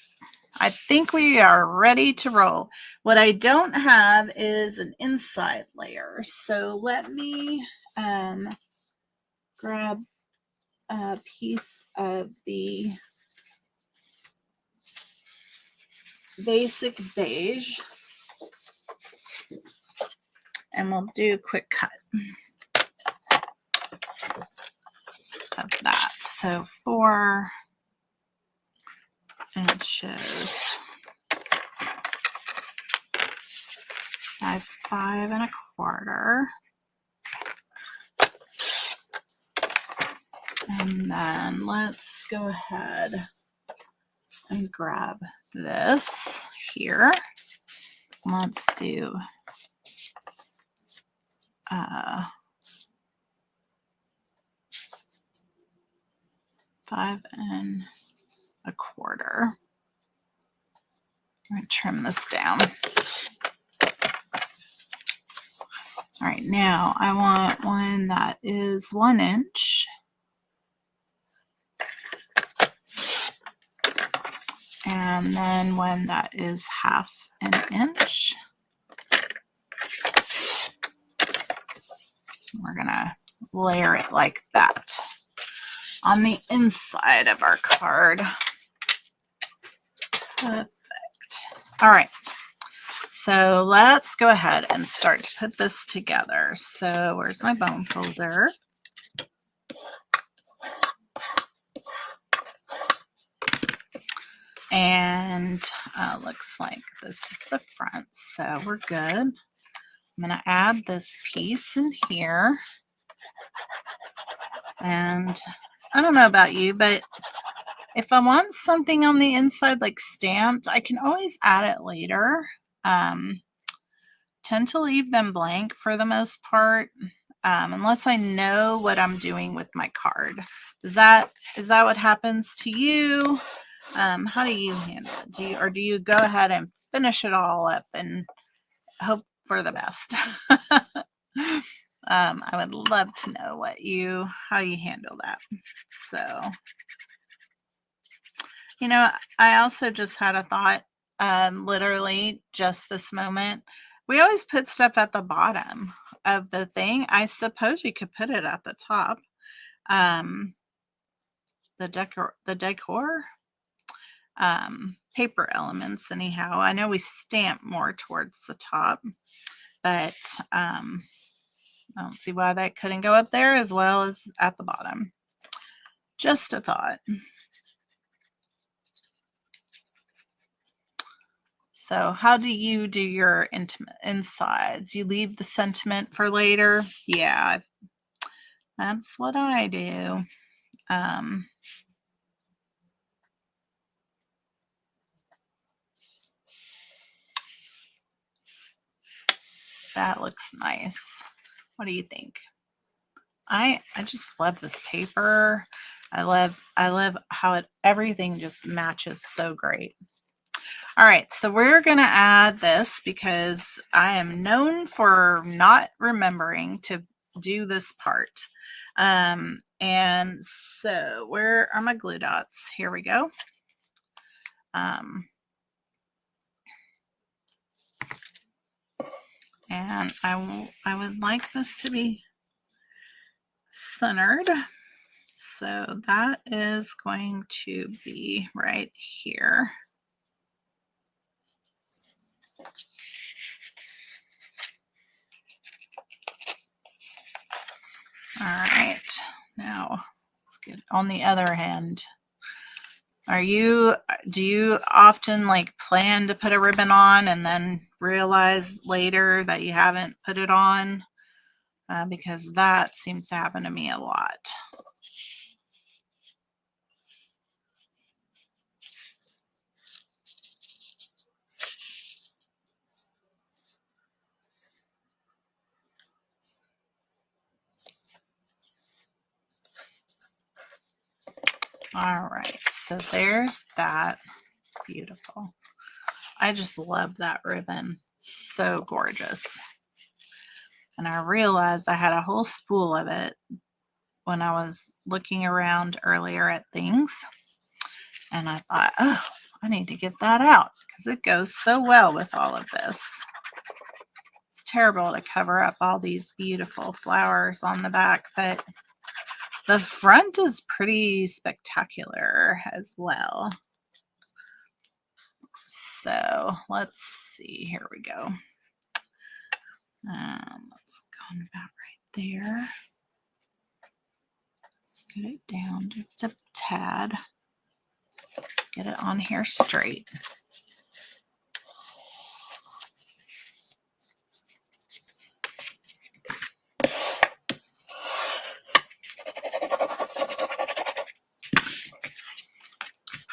I think we are ready to roll. What I don't have is an inside layer, so let me grab a piece of the basic beige and we'll do a quick cut of that. So 4 inches by 5 1/4. And then let's go ahead and grab this here. Let's do 5 1/4. I'm going to trim this down. All right, now I want one that is 1 inch. And then one that is 1/2 inch. We're going to layer it like that on the inside of our card. Perfect. All right. So let's go ahead and start to put this together. So where's my bone folder? And looks like this is the front, so we're good. I'm going to add this piece in here. And I don't know about you, but if I want something on the inside like stamped, I can always add it later. Tend to leave them blank for the most part, unless I know what I'm doing with my card. Is that what happens to you? How do you handle it? Do you go ahead and finish it all up and hope for the best? I would love to know how you handle that. So, you know, I also just had a thought, literally just this moment. We always put stuff at the bottom of the thing. I suppose you could put it at the top. The decor. Paper elements anyhow. I know we stamp more towards the top, but I don't see why that couldn't go up there as well as at the bottom. Just a thought. So how do you do your intimate insides? You leave the sentiment for later? Yeah, that's what I do. That looks nice. What do you think? I just love this paper. I love how everything just matches so great. All right, so we're gonna add this because I am known for not remembering to do this part. And so where are my glue dots? Here we go. And I would like this to be centered. So that is going to be right here. All right, now let's get on the other hand. Do you often like plan to put a ribbon on and then realize later that you haven't put it on? Because that seems to happen to me a lot. All right, so there's that. Beautiful. I just love that ribbon. So gorgeous. And I realized I had a whole spool of it when I was looking around earlier at things. And I thought, oh, I need to get that out because it goes so well with all of this. It's terrible to cover up all these beautiful flowers on the back, but the front is pretty spectacular as well. So let's see, here we go. Let's go about right there. Let's get it down just a tad. Get it on here straight.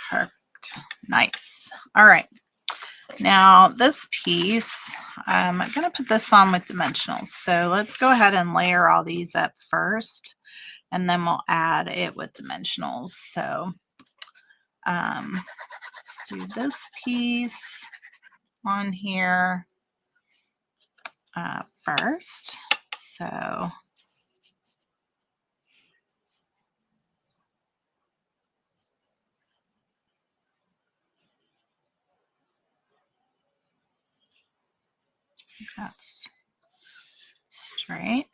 Perfect. Nice. All right. Now this piece, I'm going to put this on with dimensionals. So let's go ahead and layer all these up first, and then we'll add it with dimensionals. So let's do this piece on here first. So that's straight.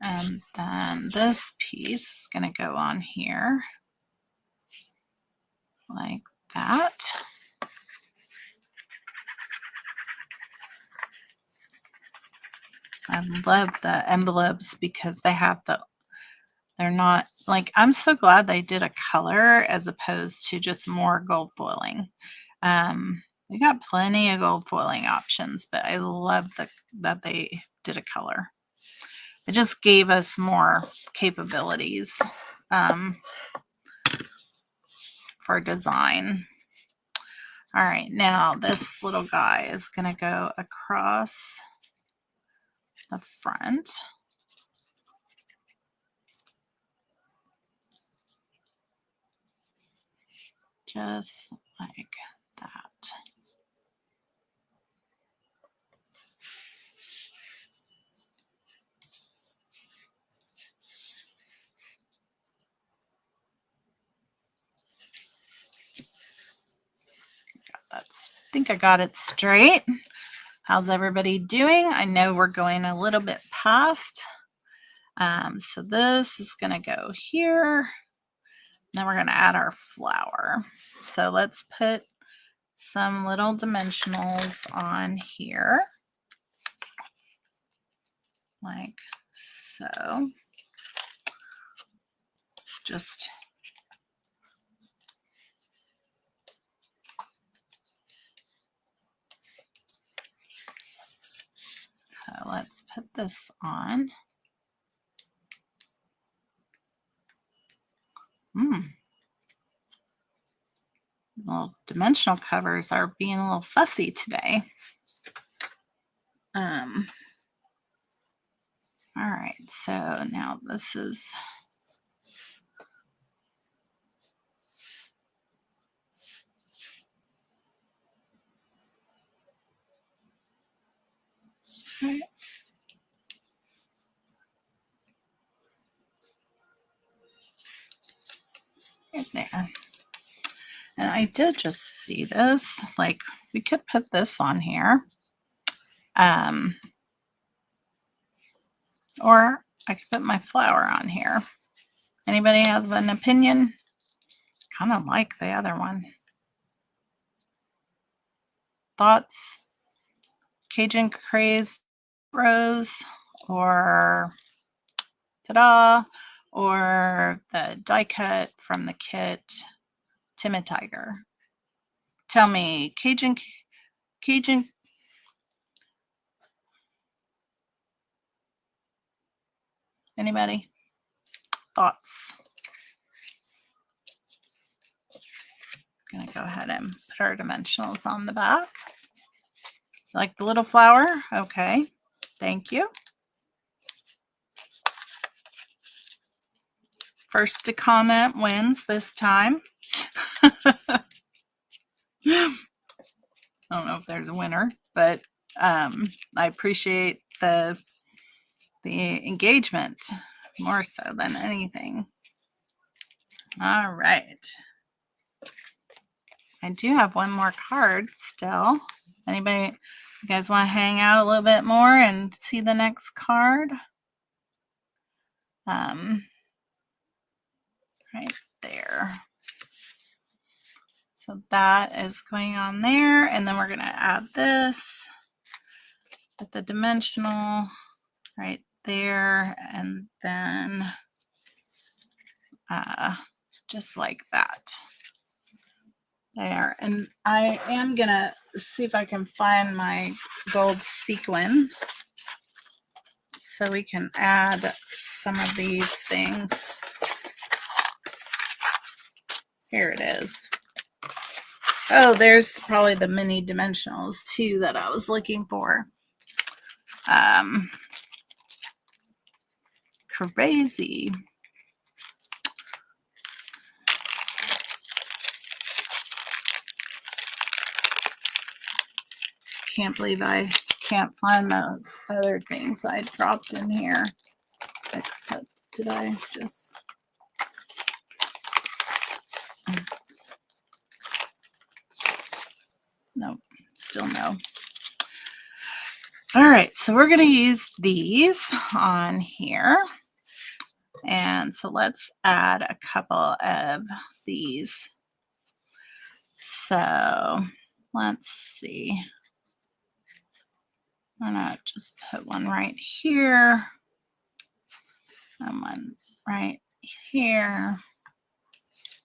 And then this piece is going to go on here like that. I love the envelopes because they have they're not like, I'm so glad they did a color as opposed to just more gold foiling. We got plenty of gold foiling options, but I love that they did a color. It just gave us more capabilities for design. All right, now this little guy is going to go across the front. Just like that. I think I got it straight. How's everybody doing? I know we're going a little bit past. So this is going to go here. Then we're going to add our flower. So let's put some little dimensionals on here. Like so. Just so let's put this on. Little dimensional covers are being a little fussy today. All right, so now this is right. Right there. And I did just see this, like we could put this on here. Or I could put my flower on here. Anybody have an opinion? Kind of like the other one. Thoughts? Cajun Craze Rose or Ta-da! Or the die cut from the kit, Timid Tiger. Tell me, Cajun, anybody? Thoughts? Gonna go ahead and put our dimensionals on the back. Like the little flower? Okay, thank you. First to comment wins this time. I don't know if there's a winner, but I appreciate the engagement more so than anything. All right. I do have one more card still. Anybody, you guys want to hang out a little bit more and see the next card? Right there. So that is going on there, and then we're going to add this at the dimensional right there, and then just like that. There, and I am gonna see if I can find my gold sequin so we can add some of these things. Here it is. Oh, there's probably the mini dimensionals too that I was looking for. Crazy. Can't believe I can't find those other things I dropped in here. Except, did I just... Nope, still no. All right, so we're going to use these on here. And so let's add a couple of these. So let's see. Why not just put one right here and one right here.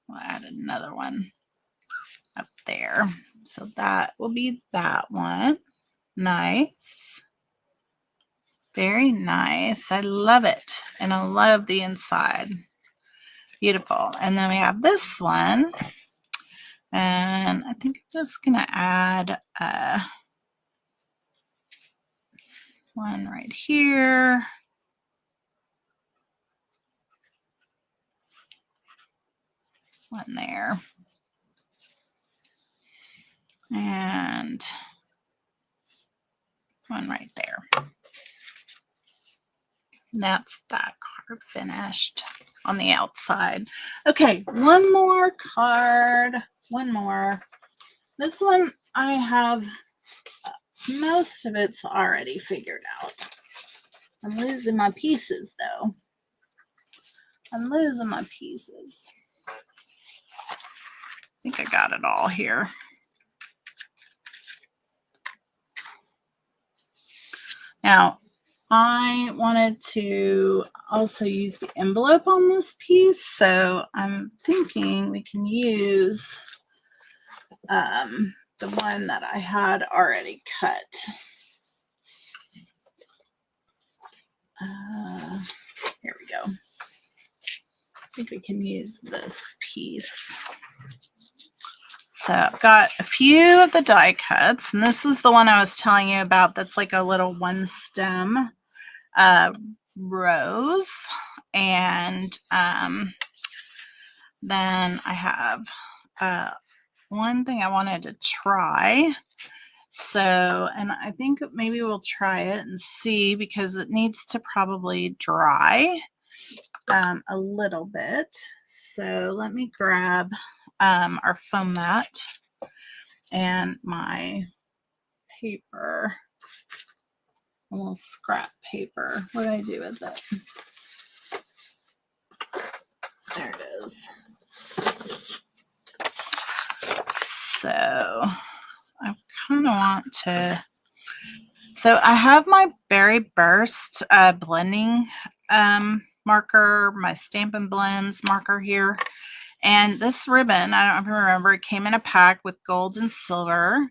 We'll add another one up there. So that will be that one. Nice. Very nice. I love it. And I love the inside. Beautiful. And then we have this one. And I think I'm just going to add one right here. One there. And one right there. And that's that card finished on the outside. Okay, one more card. One more. This one I have most of it's already figured out. I'm losing my pieces though. I'm losing my pieces. I think I got it all here. Now, I wanted to also use the envelope on this piece, so I'm thinking we can use the one that I had already cut. Here we go. I think we can use this piece. So I've got a few of the die cuts, and this was the one I was telling you about that's like a little one stem rose. And then I have one thing I wanted to try. So, and I think maybe we'll try it and see because it needs to probably dry a little bit. So let me grab our foam mat and my paper, a little scrap paper. What do I do with it? There it is. So I kind of want to, so I have my Berry Burst blending marker, my Stampin' Blends marker here. And this ribbon, I don't remember, it came in a pack with gold and silver.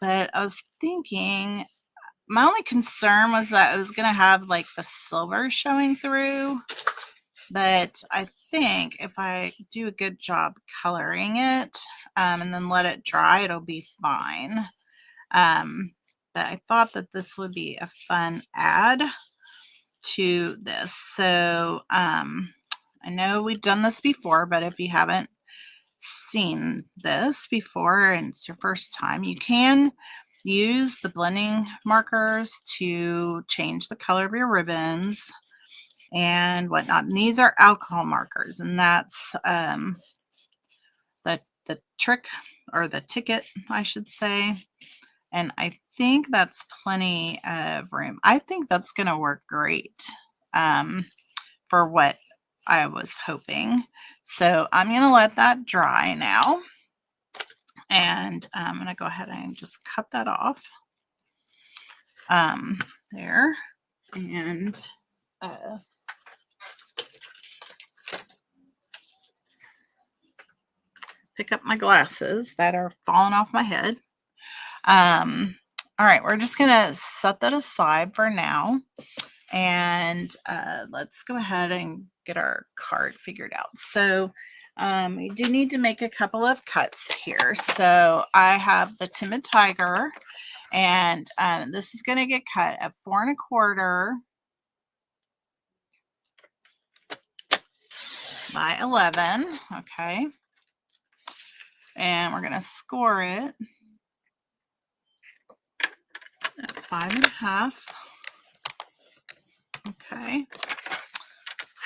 But I was thinking, my only concern was that it was going to have like the silver showing through. But I think if I do a good job coloring it and then let it dry, it'll be fine. But I thought that this would be a fun add to this. So I know we've done this before, but if you haven't seen this before and it's your first time, you can use the blending markers to change the color of your ribbons and whatnot. And these are alcohol markers, and that's the trick, or the ticket, I should say. And I think that's plenty of room. I think that's going to work great for what I was hoping. So I'm going to let that dry now. And I'm going to go ahead and just cut that off there. And pick up my glasses that are falling off my head. All right, we're just going to set that aside for now. And let's go ahead and get our card figured out. So we do need to make a couple of cuts here. So I have the Timid Tiger, and this is going to get cut at 4 1/4 by 11. Okay. And we're going to score it at 5 1/2. Okay.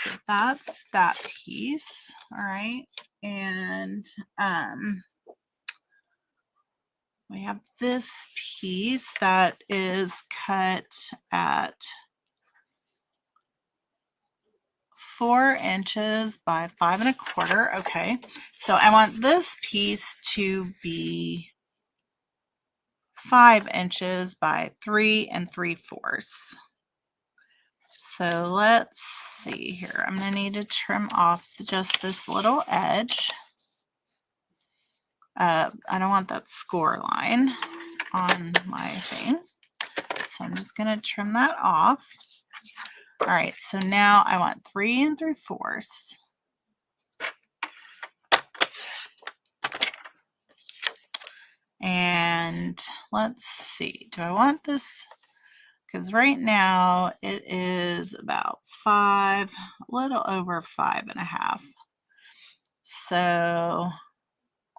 So that's that piece. All right. And we have this piece that is cut at 4 inches by 5 1/4. Okay. So I want this piece to be 5 inches by 3 3/4. So let's see here. I'm going to need to trim off just this little edge. I don't want that score line on my thing. So I'm just going to trim that off. All right, so now I want 3 3/4. And let's see, do I want this? Because right now it is about 5, a little over 5 1/2. So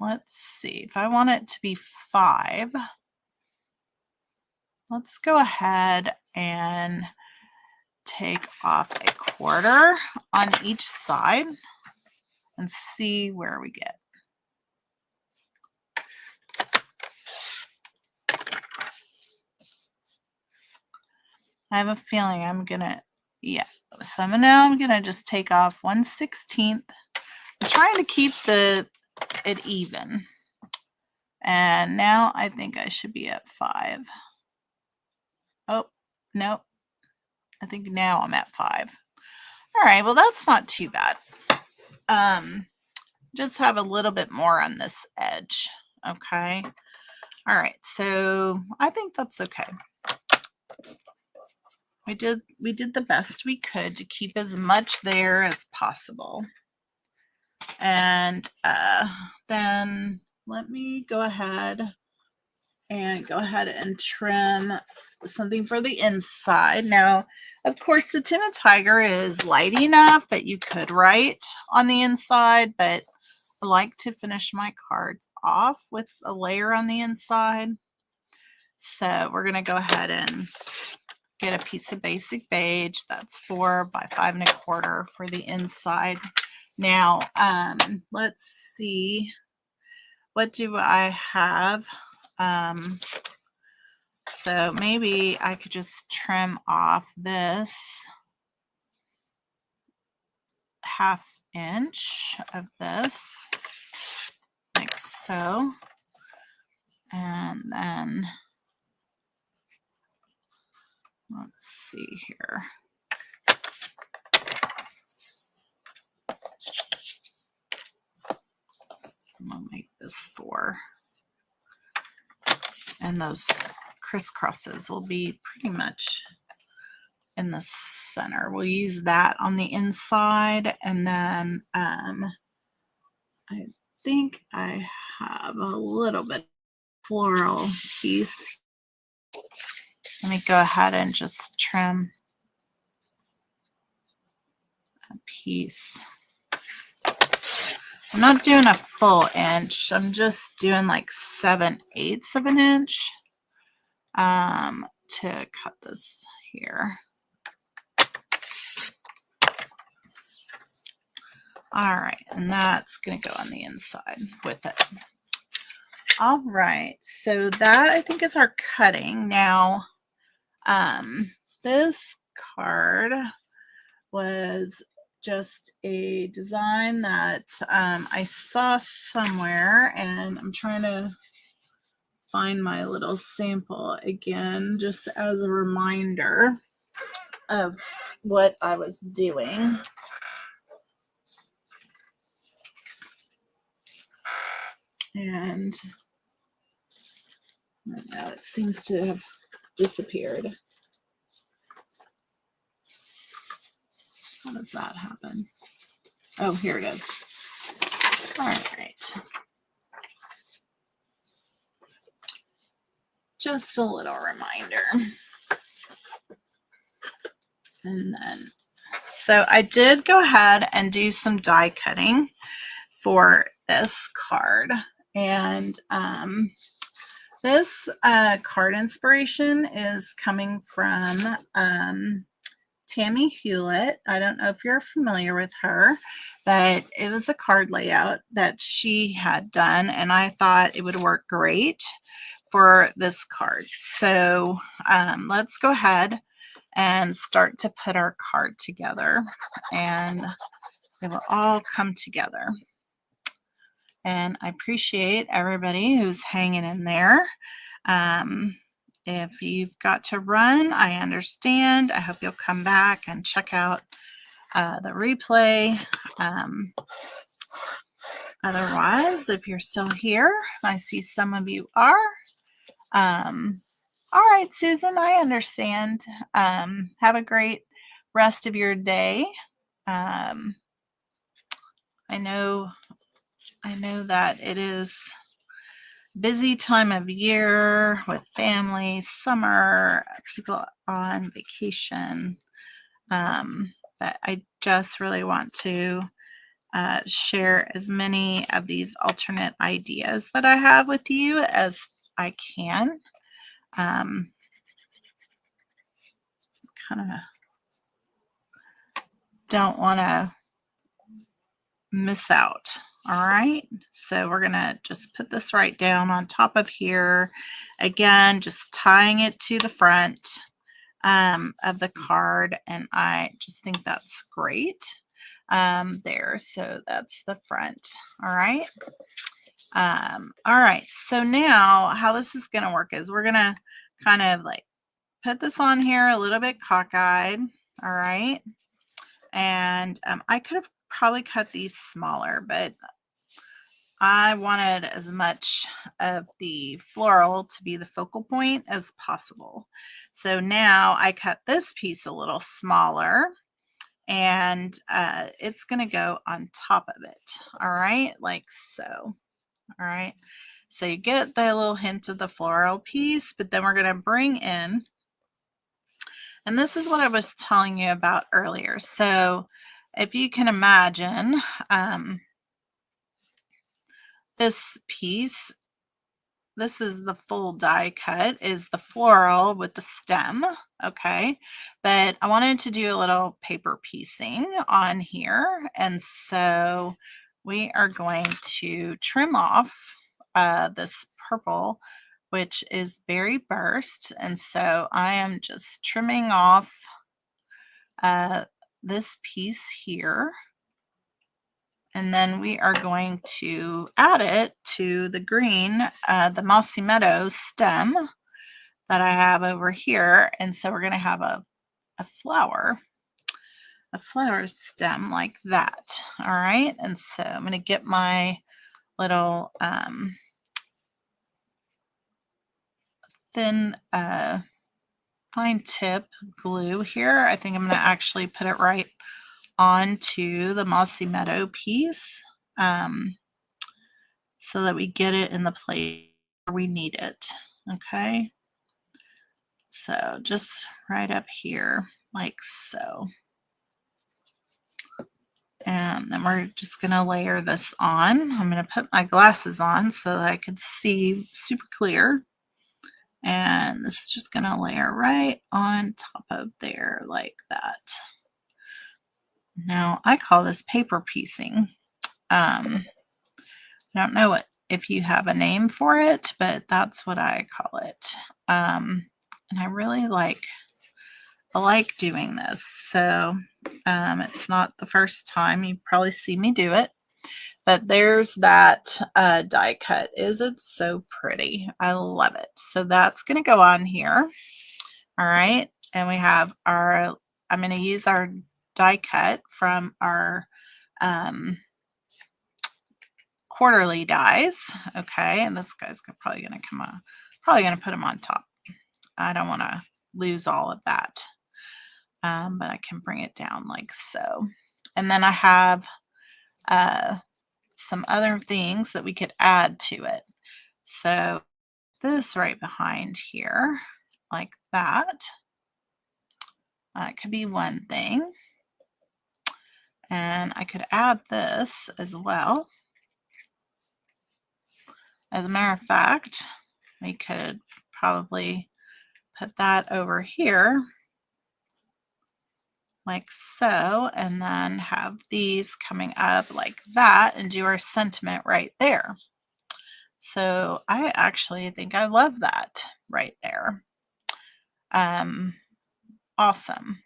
let's see, if I want it to be 5, let's go ahead and take off 1/4 on each side and see where we get. I have a feeling I'm gonna, yeah. So now I'm gonna just take off 1/16. I'm trying to keep it even. And now I think I should be at 5. Oh, no. I think now I'm at 5. All right, well, that's not too bad. Just have a little bit more on this edge. Okay. All right, so I think that's okay. We did the best we could to keep as much there as possible. And then let me go ahead and trim something for the inside. Now, of course, the Timid Tiger is light enough that you could write on the inside, but I like to finish my cards off with a layer on the inside. So we're going to go ahead and get a piece of basic beige. That's 4 by 5 1/4 for the inside. Now, let's see. What do I have? So maybe I could just trim off this 1/2 inch of this, like so. And then let's see here. And those crisscrosses will be pretty much in the center. We'll use that on the inside, and then I think I have a little bit of floral piece. Let me go ahead and just trim a piece. I'm not doing a full inch. I'm just doing like 7/8 of an inch to cut this here. All right, and that's going to go on the inside with it. All right, so that I think is our cutting. Now, this card was just a design that I saw somewhere, and I'm trying to find my little sample again, just as a reminder of what I was doing. And I don't know, it seems to have disappeared. How does that happen? Oh, here it is. All right. Just a little reminder. And then, so I did go ahead and do some die cutting for this card. And this card inspiration is coming from Tammy Hewlett. I don't know if you're familiar with her, but it was a card layout that she had done, and I thought it would work great for this card. So let's go ahead and start to put our card together, and it will all come together. And I appreciate everybody who's hanging in there. If you've got to run, I understand. I hope you'll come back and check out the replay. Otherwise, if you're still here, I see some of you are. All right, Susan, I understand. Have a great rest of your day. I know that it is busy time of year with families, summer, people on vacation. But I just really want to share as many of these alternate ideas that I have with you as I can. Kind of don't want to miss out. All right, so we're gonna just put this right down on top of here. Again, just tying it to the front of the card, and I just think that's great there. So that's the front. All right. All right, so now how this is gonna work is we're gonna kind of like put this on here a little bit cockeyed. All right, and I could have probably cut these smaller, but I wanted as much of the floral to be the focal point as possible. So now I cut this piece a little smaller, and it's going to go on top of it. All right, like so. All right, so you get the little hint of the floral piece, but then we're going to bring in, and this is what I was telling you about earlier. So if you can imagine, this piece, this is the full die cut, is the floral with the stem, okay? But I wanted to do a little paper piecing on here, and so we are going to trim off this purple, which is berry burst, and so I am just trimming off this piece here. And then we are going to add it to the green, the Mossy Meadows stem that I have over here. And so we're going to have a flower stem like that. All right. And so I'm going to get my little thin fine tip glue here. I think I'm going to actually put it right onto the Mossy Meadow piece so that we get it in the place where we need it. Okay, so just right up here like so. And then we're just going to layer this on. I'm going to put my glasses on so that I can see super clear. And this is just going to layer right on top of there like that. Now, I call this paper piecing. I don't know if you have a name for it, but that's what I call it. And I really like doing this. So it's not the first time you probably see me do it, but there's that die cut. Isn't it so pretty? I love it. So that's going to go on here. All right. And we have our, I'm going to use our die cut from our quarterly dies. Okay. And this guy's probably going to come on, probably going to put him on top. I don't want to lose all of that. But I can bring it down like so. And then I have some other things that we could add to it. So this right behind here, like that. It could be one thing. And I could add this as well. As a matter of fact, we could probably put that over here like so, and then have these coming up like that and do our sentiment right there. So I actually think I love that right there. Awesome.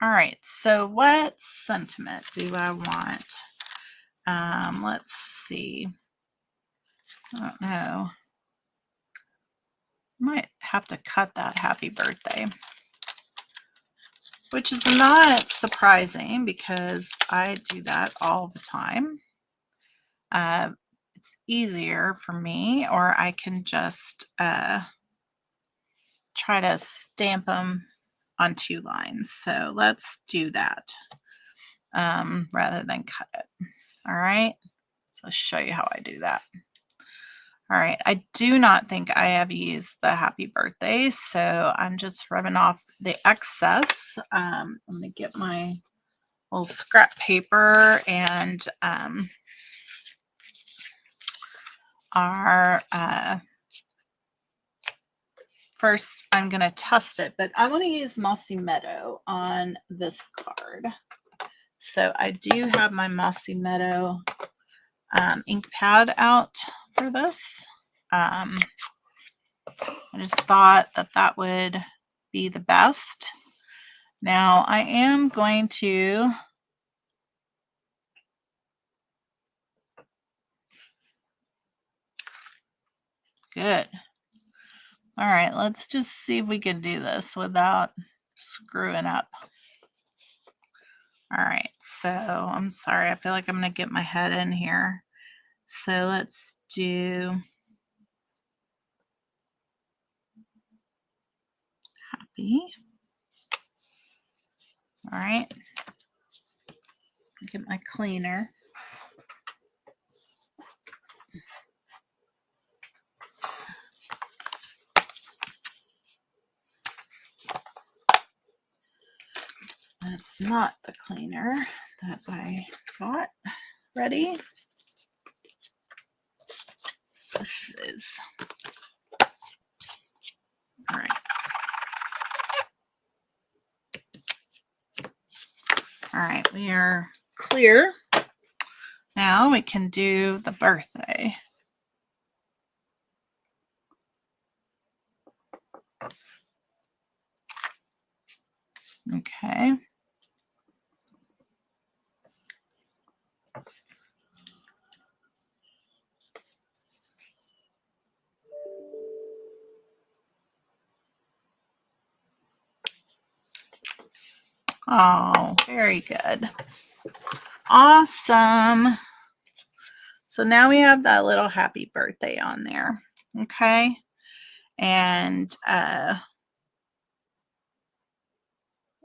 All right, so what sentiment do I want? Let's see. I don't know. Might have to cut that happy birthday, which is not surprising because I do that all the time. It's easier for me, or I can just try to stamp them on 2 lines. So let's do that rather than cut it. All right, so I'll show you how I do that. All right, I do not think I have used the happy birthday, so I'm just rubbing off the excess. I'm going to get my little scrap paper and our first I'm going to test it, but I want to use Mossy Meadow on this card. So I do have my Mossy Meadow ink pad out for this. I just thought that that would be the best. Now I am going to good. All right, let's just see if we can do this without screwing up. All right, so I'm sorry, I feel like I'm going to get my head in here. So let's do happy. All right, get my cleaner. That's not the cleaner that I got ready. This is, all right. All right, we are clear. Now we can do the birthday. Okay. Oh, very good. Awesome. So now we have that little happy birthday on there. Okay. And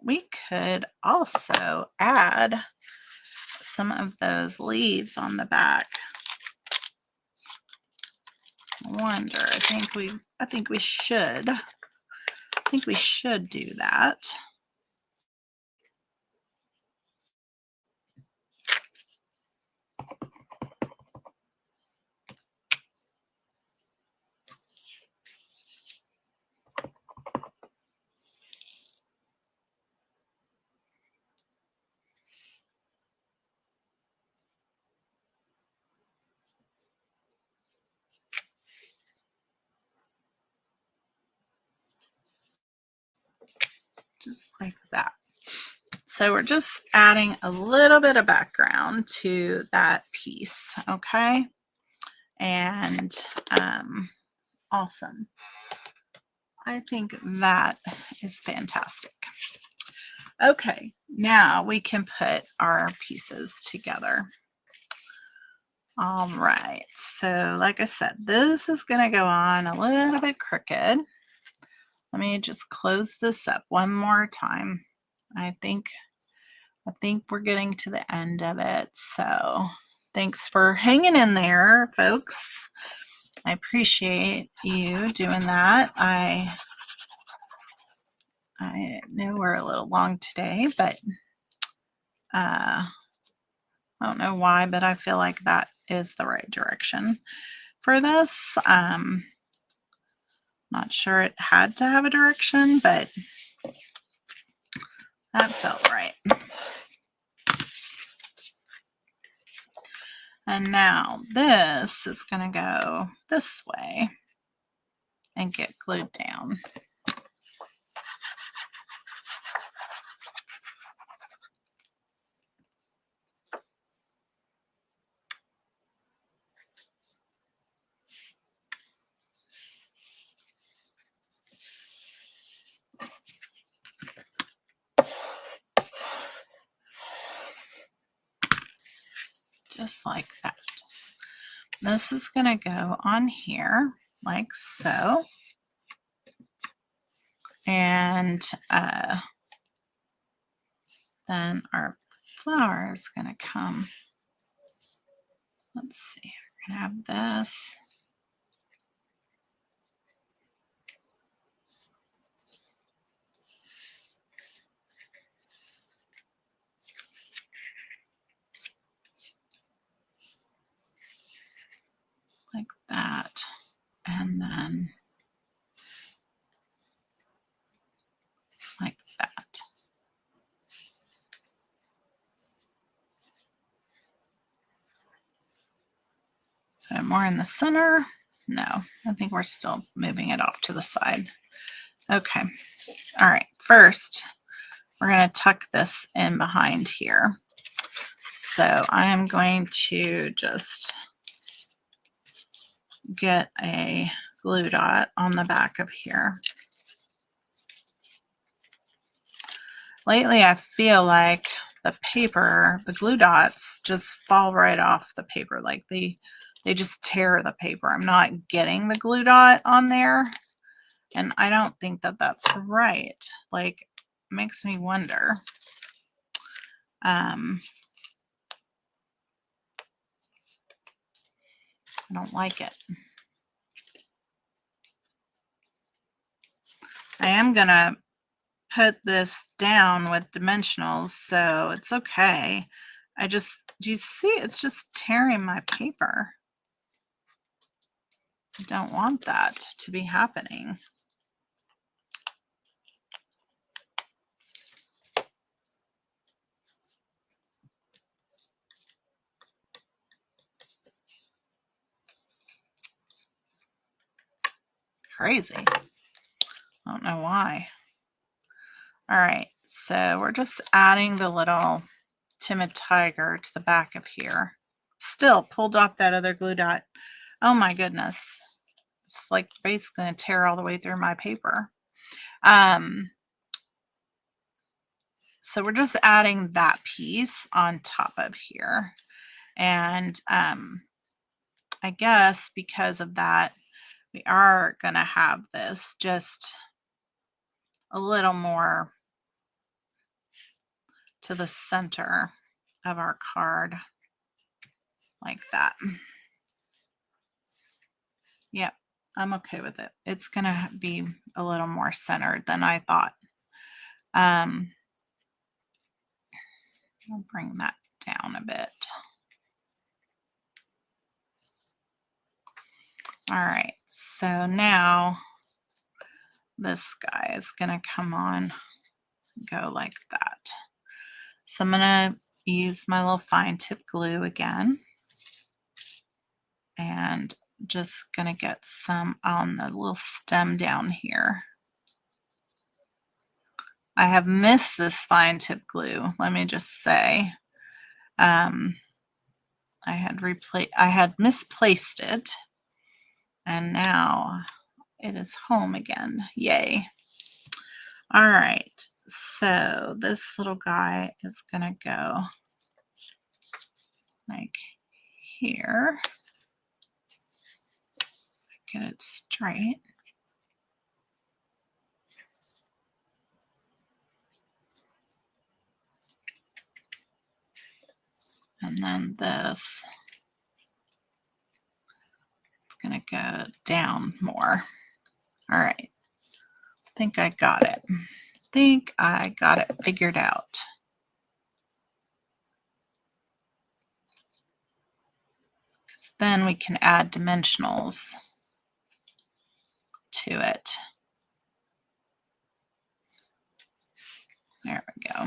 we could also add some of those leaves on the back. I wonder, I think we should do that. Just like that. So we're just adding a little bit of background to that piece, okay? And awesome. I think that is fantastic. Okay, now we can put our pieces together. All right, so like I said, this is going to go on a little bit crooked. Let me just close this up one more time. I think we're getting to the end of it. So thanks for hanging in there, folks. I appreciate you doing that. I know we're a little long today, but I don't know why, but I feel like that is the right direction for this. Not sure it had to have a direction, but that felt right. And now this is going to go this way and get glued down. Just like that. This is going to go on here like so. And then our flower is going to come. Let's see, we're going to have this. Like that. And then like that. So more in the center. No, I think we're still moving it off to the side. Okay. All right. First, we're going to tuck this in behind here. So I am going to just get a glue dot on the back of here. Lately, I feel like the paper, the glue dots just fall right off the paper. Like they just tear the paper. I'm not getting the glue dot on there. And I don't think that that's right. Like, makes me wonder. I don't like it. I am going to put this down with dimensionals, so it's okay. Do you see? It's just tearing my paper. I don't want that to be happening. Crazy. I don't know why. All right, so we're just adding the little timid tiger to the back of here. Still pulled off that other glue dot. Oh my goodness. It's like basically going to tear all the way through my paper. So we're just adding that piece on top of here. And I guess because of that, we are going to have this just a little more to the center of our card, like that. Yep, I'm okay with it. It's going to be a little more centered than I thought. I'll bring that down a bit. All right, so now this guy is going to come on, go like that. So I'm going to use my little fine tip glue again, and just going to get some on the little stem down here. I have missed this fine tip glue, let me just say. I had misplaced it, and now it is home again. Yay. All right, so this little guy is gonna go like here. Get it straight. And then this is gonna go down more. All right, I think I got it. Figured out. Because then we can add dimensionals to it. There we go.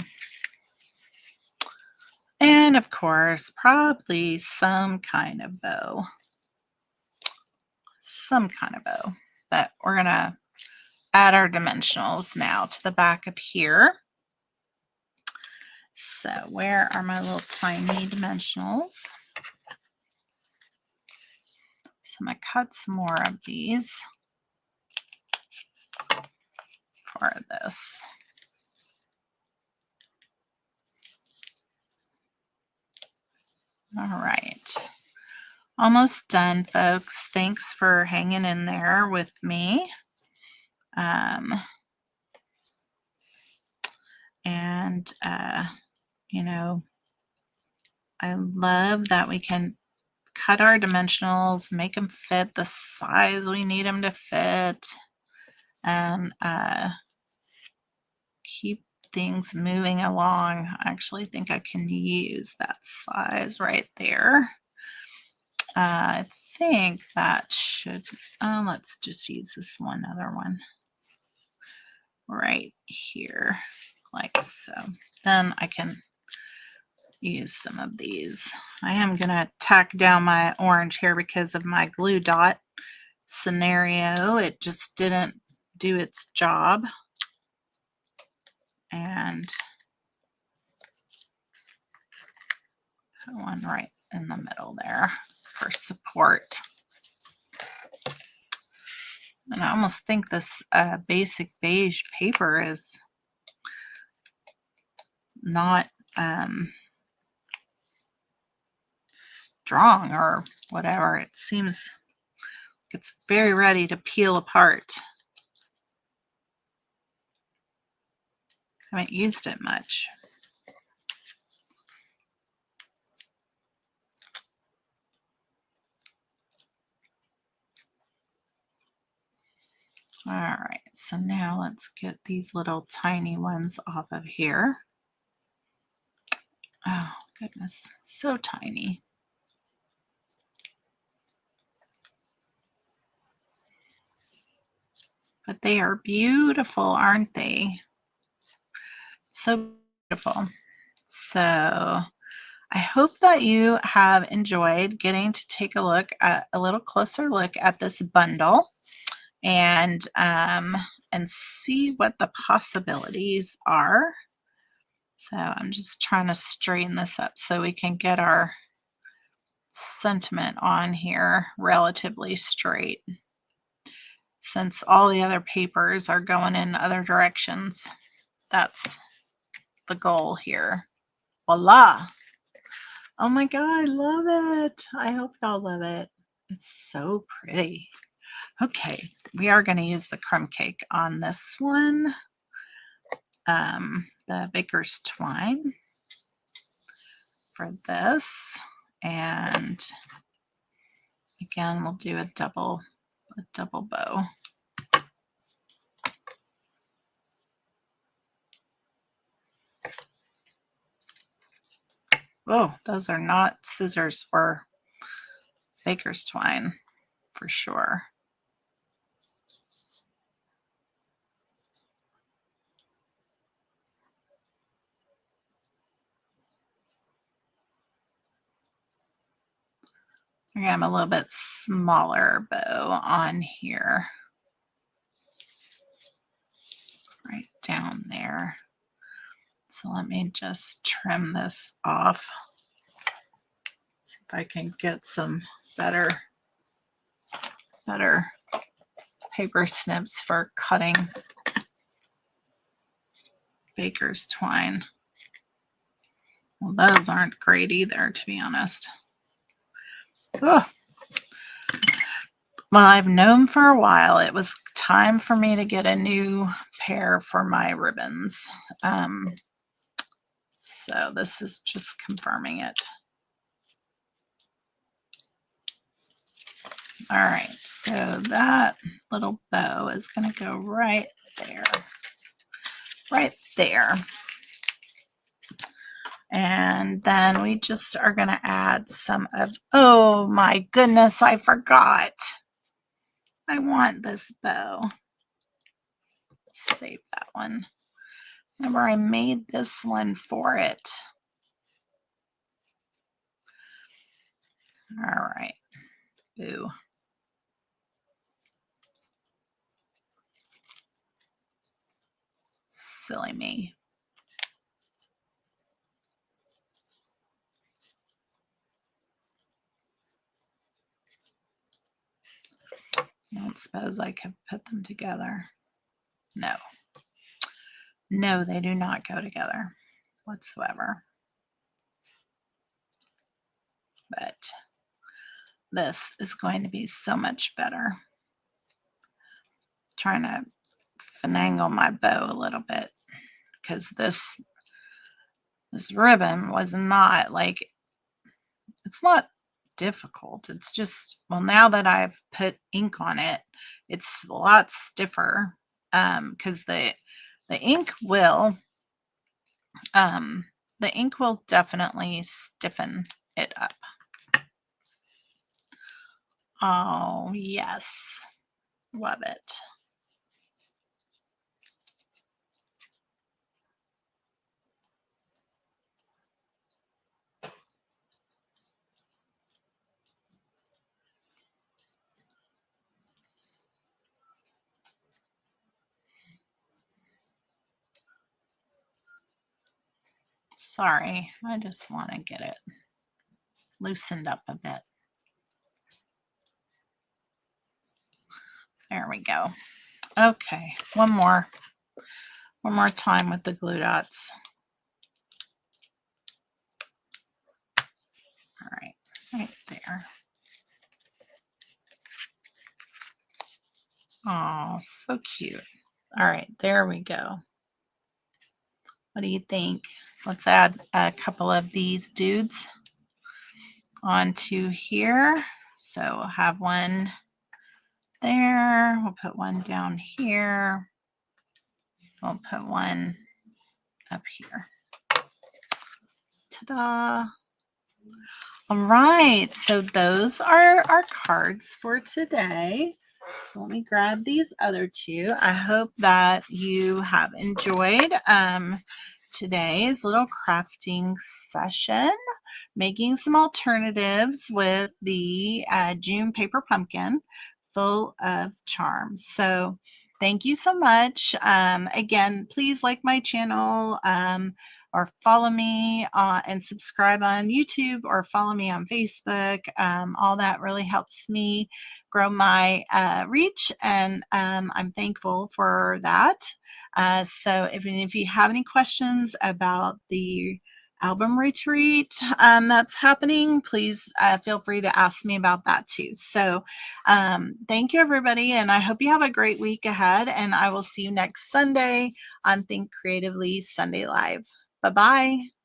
And of course, probably some kind of bow. But we're gonna add our dimensionals now to the back of here. So where are my little tiny dimensionals? So I'm gonna cut some more of these for this. All right, almost done, folks. Thanks for hanging in there with me. You know, I love that we can cut our dimensionals, make them fit the size we need them to fit, and keep things moving along. I actually think I can use that size right there. I think that should, let's just use this one other one right here, like so. Then I can use some of these. I am going to tack down my orange here because of my glue dot scenario. It just didn't do its job. And put one right in the middle there for support. And I almost think this basic beige paper is not strong or whatever. It seems like it's very ready to peel apart. I haven't used it much. All right, so now let's get these little tiny ones off of here. Oh, goodness, so tiny. But they are beautiful, aren't they? So beautiful. So I hope that you have enjoyed getting to take a look at a little closer look at this bundle and see what the possibilities are. So I'm just trying to straighten this up so we can get our sentiment on here relatively straight, since all the other papers are going in other directions. That's the goal here. Voila! Oh my god, I love it. I hope y'all love it. It's so pretty. Okay, we are going to use the crumb cake on this one. The baker's twine for this, and again we'll do a double bow. Oh, those are not scissors for baker's twine for sure. I have a little bit smaller bow on here, right down there. So let me just trim this off. See if I can get some better paper snips for cutting baker's twine. Well, those aren't great either, to be honest. Oh. Well, I've known for a while it was time for me to get a new pair for my ribbons. So this is just confirming it. All right, so that little bow is going to go right there. Right there. And then we just are going to add some of, oh my goodness, I forgot. I want this bow. Save that one. Remember, I made this one for it. All right. Boo. Silly me. I don't suppose I could put them together. No. No, they do not go together whatsoever. But this is going to be so much better. Trying to finagle my bow a little bit because this ribbon was not like, it's not difficult. It's just, well, now that I've put ink on it, it's a lot stiffer because the ink will definitely stiffen it up. Oh yes, love it. Sorry, I just want to get it loosened up a bit. There we go. Okay, one more time with the glue dots. All right, right there. Oh, so cute. All right, there we go. What do you think? Let's add a couple of these dudes onto here. So we'll have one there. We'll put one down here. We'll put one up here. Ta-da! All right, so those are our cards for today. So let me grab these other two. I hope that you have enjoyed today's little crafting session, making some alternatives with the June paper pumpkin full of charms. So thank you so much. Again, please like my channel or follow me and subscribe on YouTube or follow me on Facebook. All that really helps me grow my reach, and I'm thankful for that. So if you have any questions about the album retreat that's happening, please feel free to ask me about that too. So thank you, everybody. And I hope you have a great week ahead. And I will see you next Sunday on Think Creatively Sunday Live. Bye-bye.